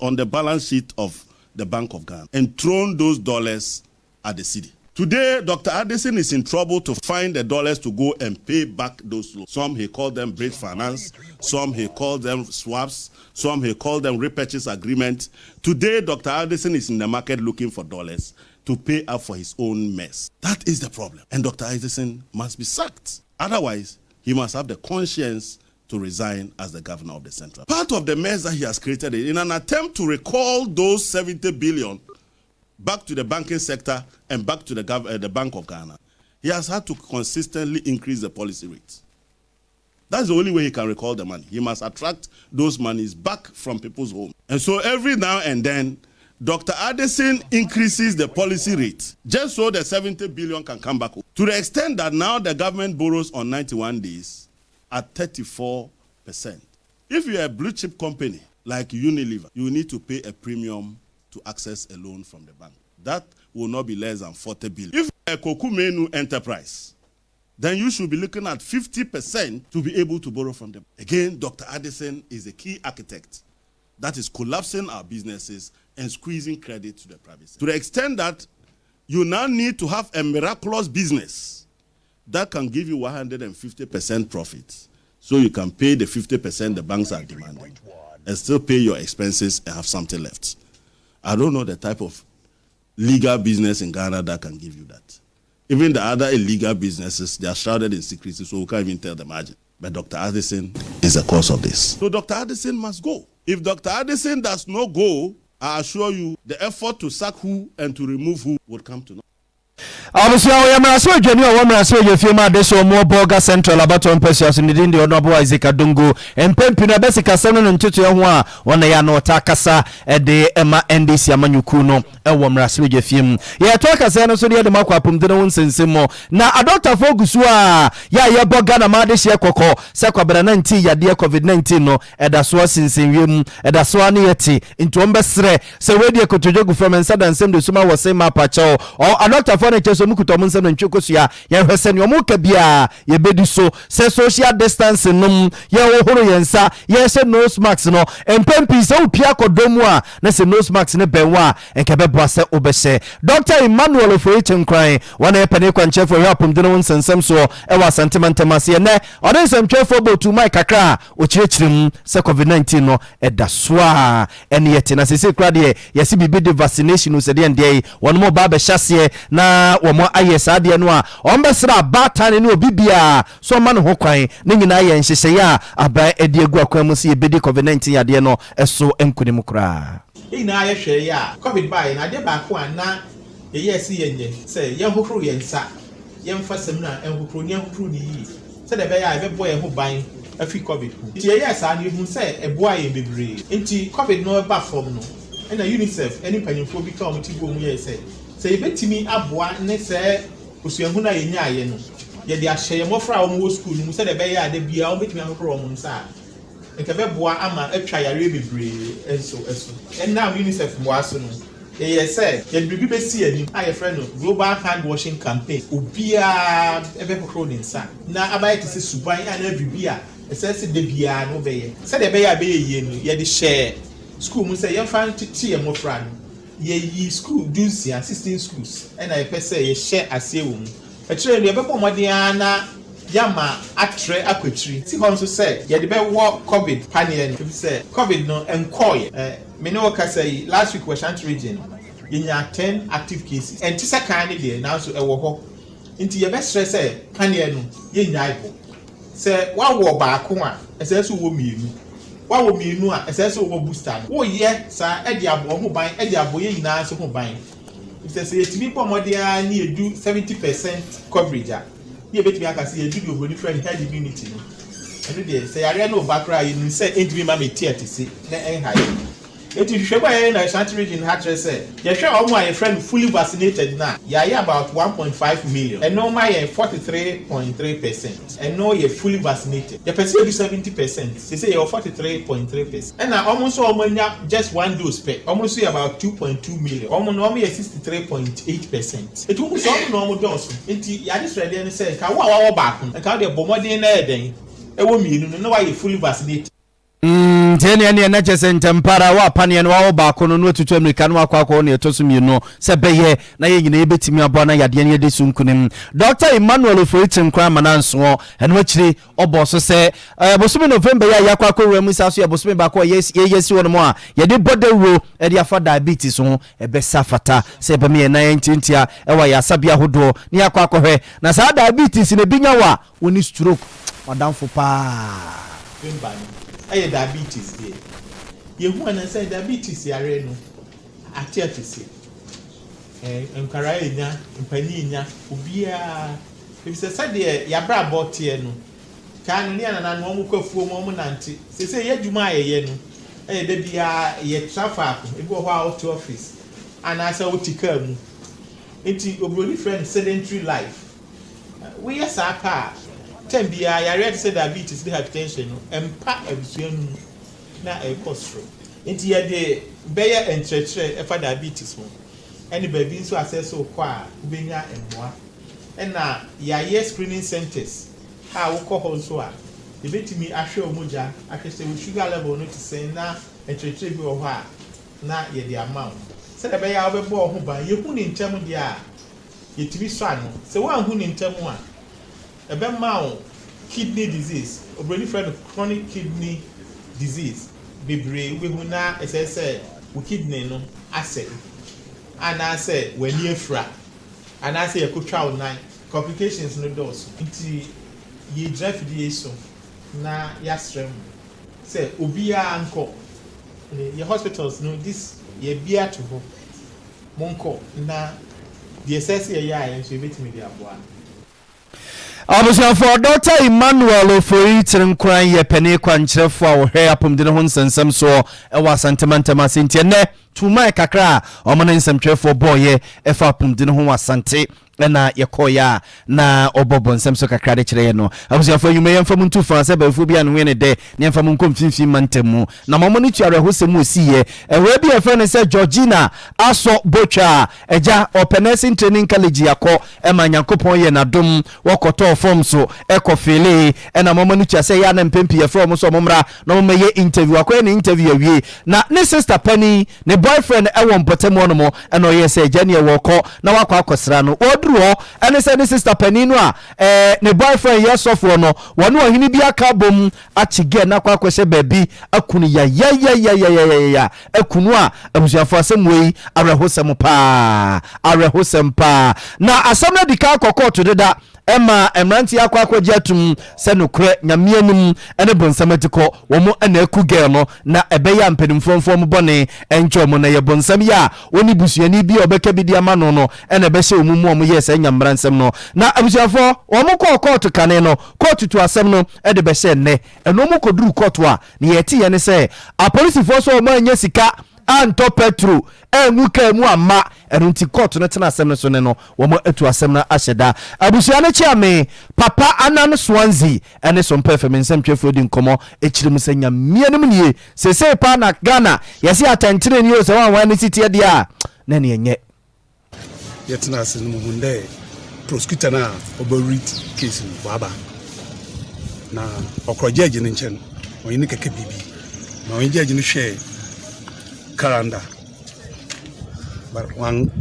on the balance sheet of the Bank of Ghana and thrown those dollars at the city. Today, Dr. Addison is in trouble to find the dollars to go and pay back those loans. Some he called them bridge finance, some he called them swaps, some he called them repurchase agreement. Today, Dr. Addison is in the market looking for dollars to pay up for his own mess. That is the problem. And Dr. Addison must be sacked. Otherwise, he must have the conscience to resign as the governor of the central. Part of the mess that he has created in an attempt to recall those 70 billion back to the banking sector and back to the Bank of Ghana, he has had to consistently increase the policy rates. That's the only way he can recall the money. He must attract those monies back from people's homes. And so every now and then, Dr. Addison increases the policy rate just so the 70 billion can come back home. To the extent that now the government borrows on 91 days at 34%. If you're a blue chip company like Unilever, you need to pay a premium to access a loan from the bank. That will not be less than 40 billion. If you're a Kokumenu enterprise, then you should be looking at 50% to be able to borrow from them. Again, Dr. Addison is a key architect that is collapsing our businesses and squeezing credit to the private sector. To the extent that you now need to have a miraculous business that can give you 150% profit, so you can pay the 50% the banks are demanding and still pay your expenses and have something left. I don't know the type of legal business in Ghana that can give you that. Even the other illegal businesses, they are shrouded in secrecy, so we can't even tell the margin. But Dr. Addison is the cause of this. So Dr. Addison must go. If Dr. Addison does not go, I assure you, the effort to sack who and to remove who would come to naught. Obviously, I am a soldier. You are a soldier. If you are this or more Boga Central about one person in the Honorable Isaac Adungu and Pempina Bessica Senon and Tutua, one they are no Takasa at the Emma NDC Amanyukuno, a woman soldier film. Yeah, talk as I so the other Makwapum, the ones in Simo. Now, a doctor Fogusua, ya Bogana Madish Yakoko, Sakabra 19, ya dear COVID-19, no, at the Swasin Sim, at the Swaniati, into Ombesre, so ready to jogo from and said and send the Suma was same apacho, or a doctor furniture so mukutomun and Chukosia, ya Hesen Yomuka Bia, ye bedi so, say social distance num, ya Horiensa, yes, nose max no, and Pempi so Piako Domwa, Nessa nose max ne Benwa, and Cabebwase Obese. Dr. Emmanuel of Rachel crying, one a penny chef for help him, the ones and some so, Ewa sentiment Masiane, or then some chef for to my kakra, which reached him, COVID-19 no, at the swa, and yet in a secret, yes, be the vaccination who said the day, one more barber chassis, na one more ISAD and one, Ombesra, Batan and no Bibia, so man who crying, Ningina and she say, about a dear Guacamusi, a bid COVID-19 at the end, as so enkudimukra. In I share ya, COVID by, and I did back one now, yes, say, young who yen sa, young for seminar and who crew young crew the said a bear, boy who buying a free COVID. Yes, I knew who say a boy in the breed. Into COVID no bath from no. And a UNICEF, any penny for become to go, yes, say, bet to me up one, and say, Usiamuna in Yayen. Yet they are share more from more school, who said a bear, they be out with me on Roman side. And Cabeboa Ama, a try a really breed, and so. And now UNICEF was no. Yes, sir. Yet be see I a friend of global hand washing campaign. Ubia ever cronin son. Now about to say Subai and every beer. A sense of the beer no bay. Said a bear be ye the share. School must say, young fan to tea and more friend. Ye school do see assisting schools. And I per se share as a woman. A train never Madiana Yama atre aquatry. See how to say, ye the bear walk COVID panier. Say COVID no and coy. Menoka say last week was Shanti region. You have 10 active cases. And Tisa Candy now so a walk. Into your best stress, say, Paniano, ye naibo. Say, what war back one, as as who me. What will be no as as over booster? Oh, yes, sir, Edia who buy Edia boy in answer who buying. If they say to me, Pomodia near do 70% coverage. You bet me I can see a video of different head immunity. And they say, I don't know background, you say, ain't me, mammy, tear to see, and high. It is sure in a Shanti region hatcher said, you're sure all my friend fully vaccinated now. Yeah, about 1.5 million. And no, my 43.3%. And no, you're fully vaccinated. You're perceived 70%. They say you're 43.3%. And now almost all just one dose pay. Almost about 2.2 million. Almost normally 63.8%. It will be some normal dose. Into Yadis ready and say, can wow back and count your bomarding then. It won't mean no why you're fully vaccinated. Teni na chese ntempara wa panian wa ba kono no tutu american wa kwa ko ne tosumi no se beye na ye nyina ebetimi abo na yade ne de sunkunim Dr. Emmanuel Oforitin kwa mananso eno akire obo so se bosumi November ya yakwa ko wemu saso ya bosumi ba ko yesi wono mo a ye de bodewro e de afa diabetes ho e be safata se be me na ntintia e wa ya sabia hodo ne yakwa ko hwe na sa diabetes ne binya wa woni stroke odamfo pa I diabetes there. You want to say diabetes, Yareno. I tell to say, and Carayna, and Panina, Ubia. If it's a Sunday, Yabra bought Tieno. Can and one will for moment auntie. They say, yet you my yenu. Eh, they be a traffic, it go out to office. And I saw what you come into a really friend sedentary life. We are Sapa. Tembia, I read say diabetes, the hypertension, and pack everything na a postro. Into your day, bear and church for diabetes. Any baby so access so qua, Benya and moi. And now, ya screening centers. I will call also. The bit me, I show Muja, I can say with sugar level, not to say now, and church or what, now ye the amount. Said a bear, I'll be born who by you who in term dia. Ye to be son, so one who in term one. A bad kidney disease, or really friend of chronic kidney disease. Bibre, we will now, as I said, we kidney no asset. And I said, when you're fra, and I say a could child night, complications no dose. Until ye drive the so na yastrum. Say, Ubia uncle. Your hospitals know this, ye beer to go. Monko, na the excess and so bit me the aboa. For Dr. Emmanuel Ofori Tinkran ye pene kwankyerefo a wo hwe apomde ne ho nsensem so e wa santemanta masentie ne tuma kakra o mo ne nsemtwefo boye e fa apomde ne ho wasante na yekoya na obobo nsem so kakra de kire ye no abusiafo yume yemfa mu ntu fa se ba fu bia no ne de ne yemfa mu nkom finfin mantemu na mo ne tuare ho semu osiye e we bia e fa ne se Georgina aso bocha eja openesing training college yakọ e ma Nyankopon ye na dom wokoto form so e ko fele e na mo ne tua se ya na mpempi ye from so momra na mo meye interview akọ ne interview awie na ne sister Penny ne boyfriend e won potemu no mo e no ye se eja ne woko na wakọ akosra no and say this sister Penino ne boyfriend yes of no one ohini bi aka bom achige na kwa kwese baby akunu ya akunu a abusuafo asemwei arehosem pa na asamna dika kokko to deda Emma emranti akwa akwaji atum se nokre nyamianum ene bonsamatiko wo mo na aku girl no na ebeya mpenimfomfom bone encho mo na ye bonsam ya woni busuani bi obeka bi dia ma no ene ebehye omumu omo ye se nyamransam no na abusuafo wo mo court kane no court to asem no e de behye ne eno mo koduru court a ne yeti ye ne se a police force o ma anya sika anto petro enwuka mu ama enunti court no tena asem so ne no wo mo atu asem na ahyeda abusia ne chiame papa anan Swansea ene Sompa FM nsem twefo di nkomo ekyiri mu senya mianim nie sese pa na Ghana yesi atentire ni o se wan ne sitie dia na ne enye yetena asem mu hunde prosecutor na oberit case baba na okro judge ne nchen onye keke bibi na onye judge ne hwe calendar but one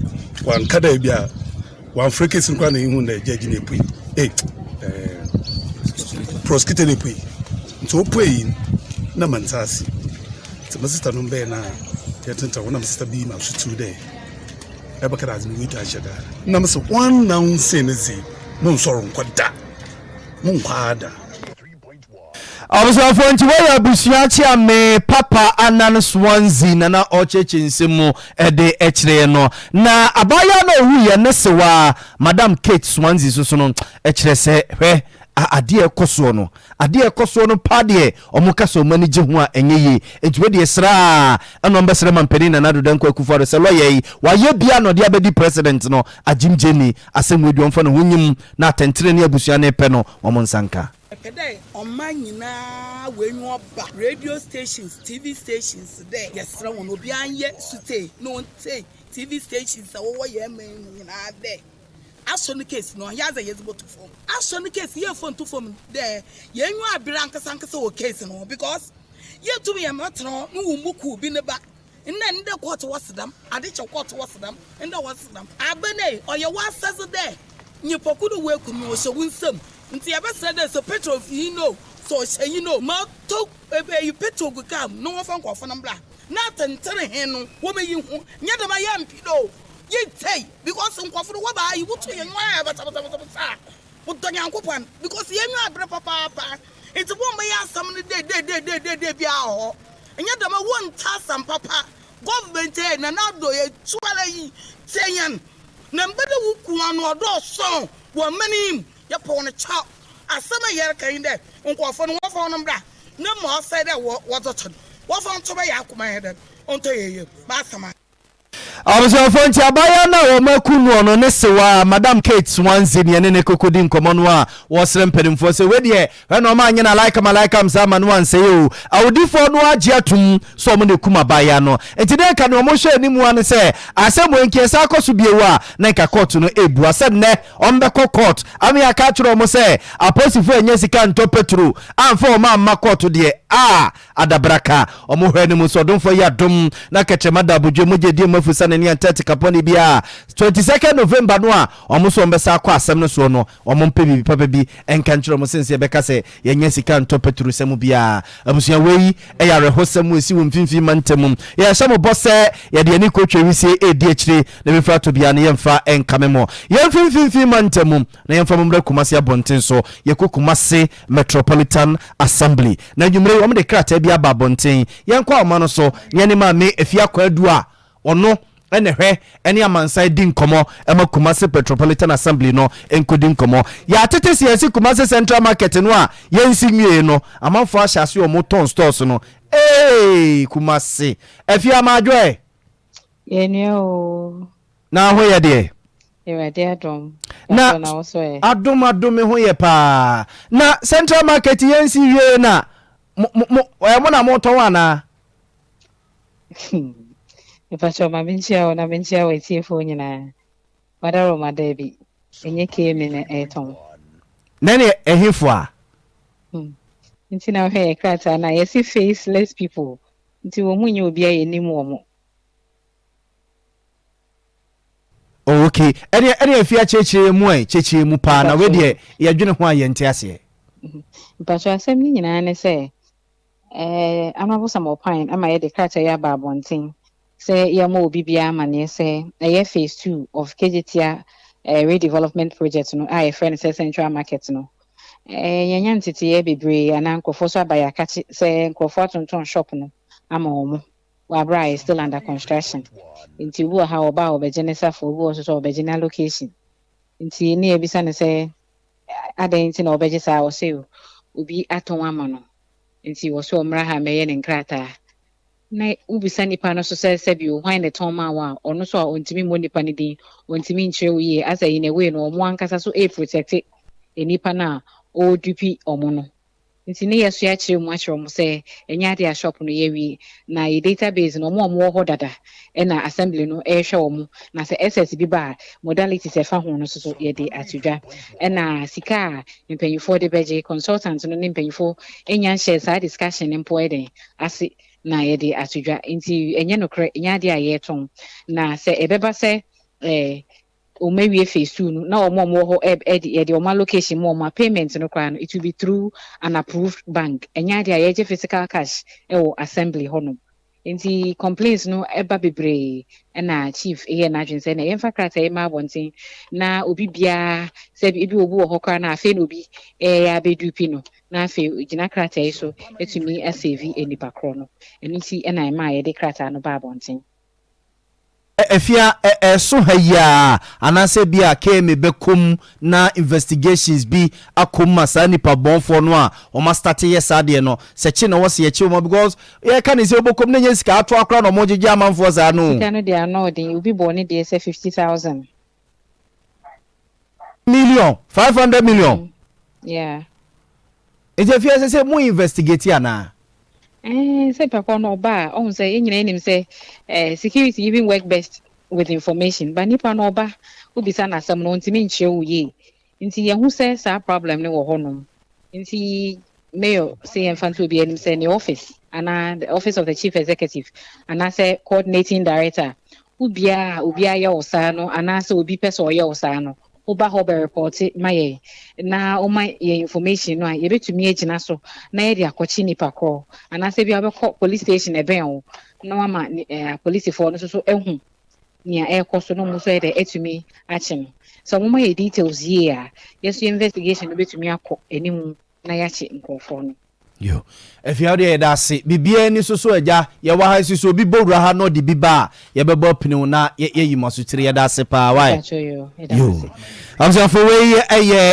kada bia one freakers nkwa na ihu na judge na pui prosecutor na pui so pui na mantasi so my sister no be na yetenta wona my sister bi ma so tu there e bakara azmi wi ta shada na mso one now senezi mo soro nkwada mo nkwada Abusafo nti we abusia chia me papa anan Swansea na ocheche nsemu ede ekire no na abaya na ohu ye ne sewa Madam Kate Swansea so no ekire se hwe ade ekoso no pade omuka so mani je ho a enyeye enti we de sra eno mbesere mampeni na nado danko akufo se lawyer wa ye bia no de abedi president no ajimjeni asemu eduomfa no hunyim na atentire ne abusia ne pe no omonsanka Today, on Manina, when you back radio stations, TV stations, there, yes, someone will be on yet to no say TV stations are over your men there. As on the case, no, he has a yes, but to form. As on the case, you phone to form there, you are Branca Sankaso case and all because you to be a matter no muku be in the back. And then the quarter was them, I did your quarter was them, and that was them. Abene, or your was says there. You pokudu work no so win some. Nti ebe said there's a petrol you know so you know ma talk you petrol go come no one fan kwafo nambla na tentere hen no wo me yi hu nya da ma ya mpido ye tay because nkwafo wo ba yi wuto ye nwa bata wo to Nyankopon because ye nwa abre papa it's wo me ya sam ne de bia ho nya da ma won ta sam papa government na na do ye tuala yi tenyan na mbede wo kuan no do so wo manim ya pon cha asama yer kan de nkofo no wo fon no bra na mo say de wo to wo fon to ba ya kuma he onto ye ma asama Abusafo nti abaya na wo makunu no ne sewa Madam Kate Swansea ne ne kokodi nkomo no a wo sere mpedimfo se we de na ma anya na like am sama no anse o awudifo no age atum so mo ne kuma baya no enti de ka no mo hwe animu an se asemo enkie sa akoso biewu a na ka court no ebu asem ne ombe court ami aka kiro mo se aposifo enye sika nto petro amfa o ma court de adabraka omo hwe animu so donfo ya dom na kechemada budwe mogedi mafusa ne antete kaponi bia 22nd November no a omuso mbesa akwa asem no so no omompe bibi papa bi enka nchiro mo sense ye beka se yenye sika nto petru semu bia abusia wei ya rehosem esi wo mfimfi mantemum ye shamo bose ye de ani kotwe wisi edi akire na mefra to bia ne yemfa enka memo ye mfimfi mantemum na yemfa momra kumase abonten so ye kokumase Metropolitan Assembly na nwumre wo de krata bia ba bonten yenkwa omano so ye ne ma me efia kwadu a ono ene hwe ene amansan din komo ema Kumasi Metropolitan Assembly no enkodi komo ya tete siasi Kumasi Central Market no a yensi nwie no amanfo ahyase o moton stores no Kumasi efia madwe yenio na ho ye de ewade adom na also adom ho ye pa na Central Market yensi wie na mo na moton ana Ipacho mabinchia na binchia wetifo nyina madaro madabi enye kemi na eton nene ehifo a nti na hwe krata na yesi faceless people nti wo munye obi ayenim wo mo okay ene afia chechire mu chechire mu pa na we de yadwene ho ayente ase Ipacho asem ni nyina ne se amabu samopan ama ye de krata ya ba bontin say yamo obi bia mane say phase 2 of KGTIA redevelopment project no I friend say Central Market no yanya ntete ye bebre ana nkofo so abaya kachi say nkofo atonton shop no ama omo wa bra is still under construction nti wo ha oba obegenesa for wo so obegena location nti ni ebisa ne say adenti na obegesa o say obi aton ama no nti wo so mra ha meye ne nkrata na ubisa nipa no so se bi o hwan ne ton ma wa ono so ontimi mo nipa ne din ontimi nkyere wo ye asa yi ne we no omo ankasa so protect nipa na o dupi omo no nti ne yeso ya kyere mu akyere mo se enya de a shop no ye wi na e database no omo ho dada na assembly no hwe omo na se ss bi ba modalities e fa ho no so ye de atudwa na sika mpanyifo de beje consultant no ne mpanyifo enya share sa discussion mpo eden ase na ye de atudwa nti enye no kre enya de aye ton na se ebeba se o mewie phase 2 no na omo ho ye de omo location mo payment no kwa no it will be through an approved bank enya de aye physical cash o assembly hono nti complaints no eba bebre na chief here na adwen say na yemfa krata e ma bontin na obi bia se bi obi wo hokra na afi no obi ya bedupi no na afi gina krata e so etumi save enipa kro no nti na e ma ye de krata no ba bontin efia so haya anase bia keme bekum na investigations bi akom masani pa bonfo no a o ma start yes ade no se chi na wo se ye chi o because ye ka ne se obokom na nyesika ato akra no mo gege amanfo za no sika no dia no de obi bo ne de se 50,000 million 500 million yeah efia se mu investigate ana say papa no ba on say enyina enim say security even work best with information but nipa no ba obisa na asem no ntimi nkyere wo ye nti ye hu say sa problem ne wo honom nti mayor say enfant obi enim say the office and the office of the chief executive and say coordinating director ubia ya osa no and say obi person ya osa no oba ho be report maye na o my information no a ye betumi agina so na ye de akochi nipa ko ana se bia be police station e ben o na ama police for no so ehu nia e koso no mo so ye de etumi achi no so mo my details here yes investigation no betumi akọ enimu na ya chi nkofo no yo if you dey da se bibia ni so eja ye wa ha so bi bowura ha no de biba ye bebo pinu na ye yimo so tire ye da se pa why yo I'm saying for we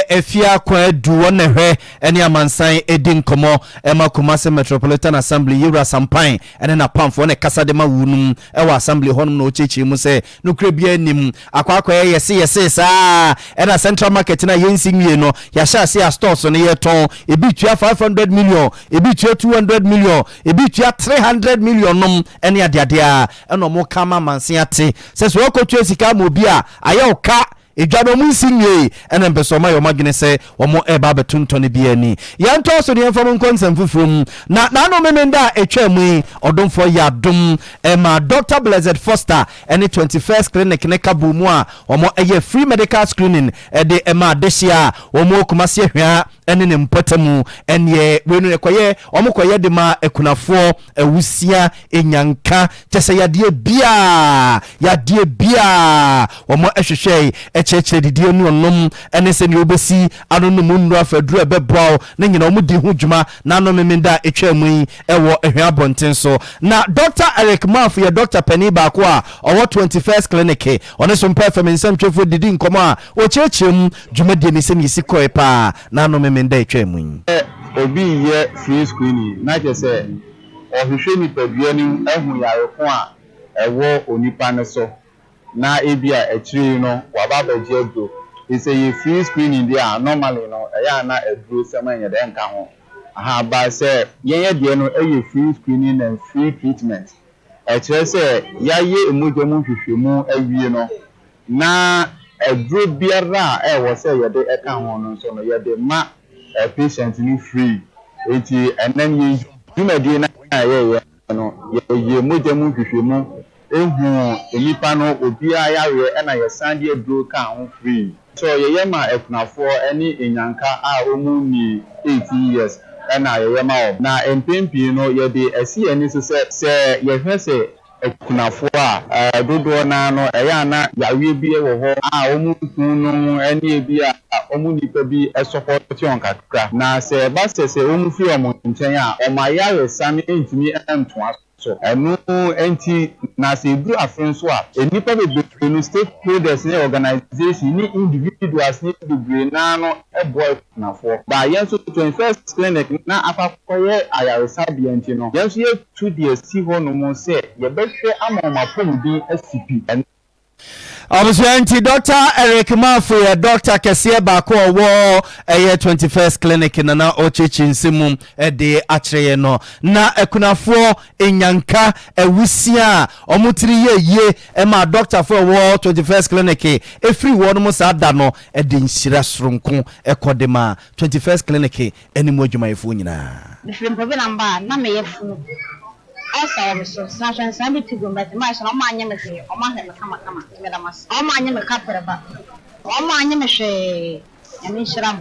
efia kwa duwo ne hwe ene amansan edin komo ema Kumasi Metropolitan Assembly yura sampan ene na pamfo ne kasa de ma wunum e wa assembly honum no chechi mu se no kra bia nim akwa yese sa ena Central Market na yensi nwie no ya sha se stores no ye ton ebi tua 500 million ebi tua 200 million ebi tua 300 million num ene ade a eno mo kama mansen ate se so ko tua sika mo bi a aye oka ejado mu sinye ena mpeso ma yo magene se omo eba betuntone bi ani ya nto so de enfom konsem fufum na no memenda etwa mu odomfo ya dom ema Dr. Blessed Foster any 21st clinic ne kabu mu a omo eye free medical screening de ema deshia omo Kumasi hwa ene ne mpatamu ene wenu ekoye omokoye de ma ekunafo ewusia enyanka kyese yade bia omo ehwehwe echechire didie nu onom ene se ne obesi anonom nnu afaduru ebebao ne nyina omo di ho dwuma na no memenda etwamu yi ewo ehwe abonten so na Dr. Eric Mafu ya Dr. Penny baako a owo 21st clinic one so mpa fam nsem twefo didi nkomo a o chechim dwumadie ne se ne sikoe pa na no memenda etwamu yi obi ye free screening na je se ohwehwe ni paduani ehun yareko a ewo onipa ne so na ebia echiri no wababaje do is a free screening there normally no eya na eduro semanya de nka ho aha ba se yeye de no free screening and free treatment echere se yaye emojemu hwehwemu awie no na eduro biara ewo se yede eka ho no so no yede ma patient ni free enti enen ye dumadi na yeye no ye emojemu hwehwemu ehu enipa no obia yawe na ye sande eduro ka ho free so yeye ma ekunafo eni enyanka a omu ni 18 years na yeye ma o na empempi no ye de esi eni so se ye hwe se ekunafo a dodo na no eya na yawe bi wo ho a omu kunu eni ebi a omu nipa bi support on kakra na se ba se omu fi omu nchen a o ma yawe sane entimi entoa so enu enti na se du afin so a enipa be no stakeholders ne organization ni individuals ni degree na no boy na for ba yen so 21st clinic na afakoye ayaresa bianti no yen so ye 2 days si ho no mo se ye behwe amoma pom bi SCP Obviously, Dr. Eric Mafu ya Dr. Kesie Bako wo 21st clinic na ochichi nsimu de akyereye no na ekunafo enyanka ewusia omutiri ye ma doctor for wo 21st clinic efri wo no sa da no de nhyira soronko ekodema 21st clinic enimo adwumayefo nyina mfimpo bi namba na meyefu asa so sanction sambi tigo mbati ma so ma anya mehwe o ma hwe kama me da mas o ma anya me kapereba o ma anya mehwe nyame shiram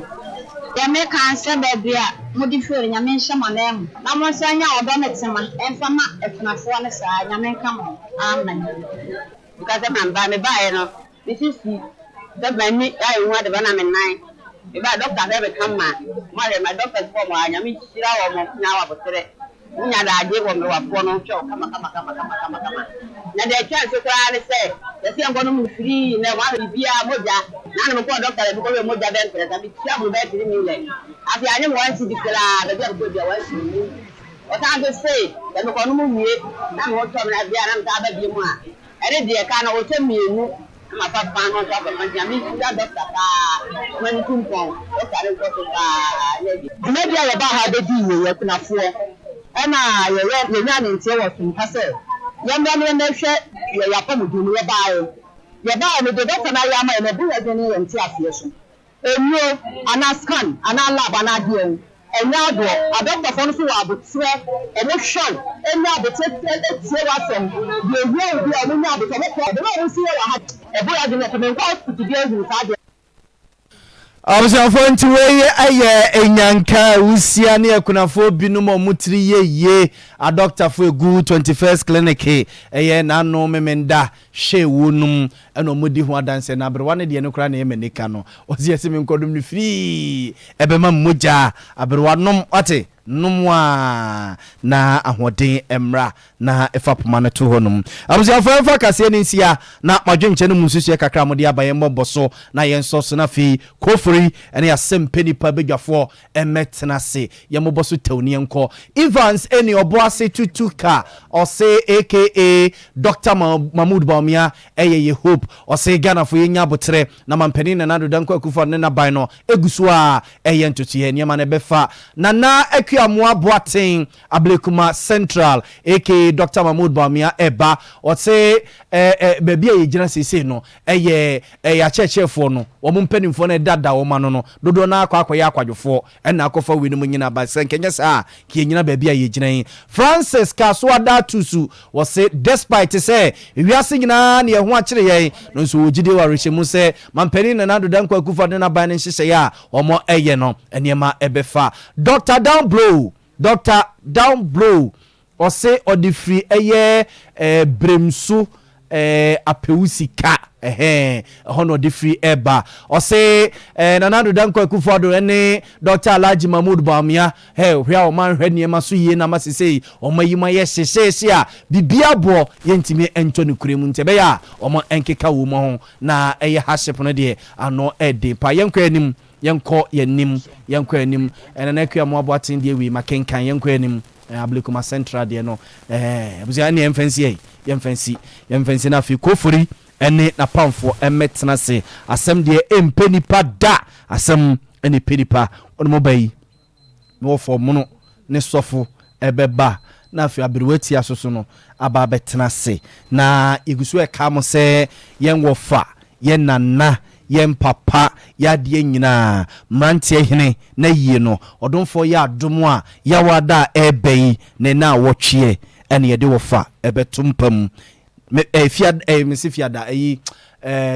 ya me kan se ba bia mudi fere nyame shama na em na mo se anya odo metema emfa ma efunafo ne sa nyame kama amen because man ba me ba e no this is the bani ai hu ade ba na me nan e ba doctor be kama ma doctor for mo nyame shira wo mo na wa botere nya da age wo me wapo no hwe kama na de chance so kwa ne se de se ngono mu free na wa bibia moja na na ko doctor be ko moja den presa bi tia bu be 3 million afi anye mo wansi dikla da bi ko dia wansi ni o ta go say de ko no mu wie na mo to na bia na ta ba bi mu a ere de ka na o te mienu ma papa no ta ba ma mi da doctor ka man kumpon o ka re ko ta ne bi ya ba ha de di we ya kuna fo ena ye nya ne ntie wo Sompa se ye mba ne na hwe ye yapamudu ye baayo ne de doctor na ya ma ne bu ye ne ye ntie afie so enyo ana scan ana lab ana de enya do a doctor fo no so wa abotre e no hwan enya abotre tie wa sem de ye bi a no nya abotre mo ko de no si ye wa ha e bu ya de ne ko me ko hospital bi ezu sa de Abusafo nti weye aye enyanka usia ne akunafo binum omutiri ye a doctor for egu 21st clinic eye na no memenda hwe wonum eno modi ho adanse na aberwa ne de ne kra na ye menika no ozi esemi nkodum ni free ebema moja aberwa nom ate numwa na ahoden emra na efapoma na to honum abusafo efa kase ne nsia na madwenche ne mususu kakra mode abaye mboboso na yenso so na fi kofri ene ya sempeni pa bedwafo emetena se ye mboboso tawni enko Evans eni oboase tutuka ose aka Dr. Mahmoud Baumia eye hope ose Ghana fo yenya botre na mampeni na nado danko akufo ne na ban no eguso a eye ntoto ye niam na befa na Kuamua Boating Ablekuma Central aka Dr. Mahmoud Bamia Eba or say baby a generasi say no a church for no woman penny for a dada woman no do na kwa yakwadufo and na kofa winu munyina ba sen kenya sa kinyina baby a yegyina Francis Kaswada Tusu was say despite say wiase nyina na ho akire yen no so wogide wa rehemu say mampeni na nado dan kwa kufa na ba ne nhye ya omo eye no enema ebefa Dr. Down blow or say or the free eye bremsu apewusika hono the free eba or say nanado danko akufado ene Dr. Alhaji Mahmoud Bamia hwea o man hwe niema so yie na masese o mayima ye hyehye a bibia bo yentimi ento ne kuremu ntebe ya o mo enkeka wo mo ho na eye haship no de ano ede pa yenkwa anim yenko yenim enana Kuamua Boating de wi makenkan yenko anim Ablekuma Central de no abusia ne yemfansi na fi kofuri ene na pamfo emetena se asem de empenipa da asem ene penipa onmo bayi no for mono ne sofo ebeba na fi aberwati asoso no aba betena se na igusu e ka mo se yenwo fa yenana yen papa ya de nyina mrantie hene na yie no odonfo ya adomo a ya wada ebei ne na wotwe ene ye de wofa ebetumpam mesifiada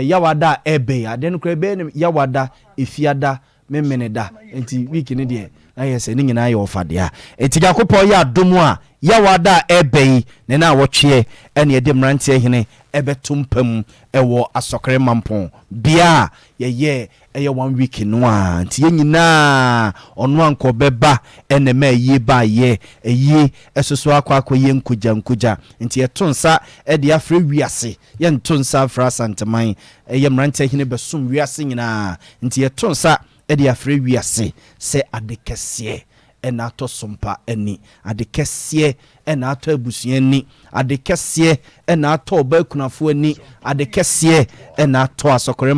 ya wada ebei aden kra ebe ya wada efiada memeneda enti week ni de ayese ni nyina ya wofa de a enti Yakopo ya adomo a ya wada ebei ne na wotwe ene ye de mrantie hene ebetumpam ewo asokre mampon bia ye 1 week no a nti nyina ono anko beba ene ma yi ba ye esoso akwa ye nkuja nti etonsa de afre wiase ye ntonsa afra santeman mrante hine besum wiase nyina nti etonsa de afre wiase se adekese ena to Sompa eni adekese ena to abusua ni adekese ena to obakunafo ani adekese ena to asokore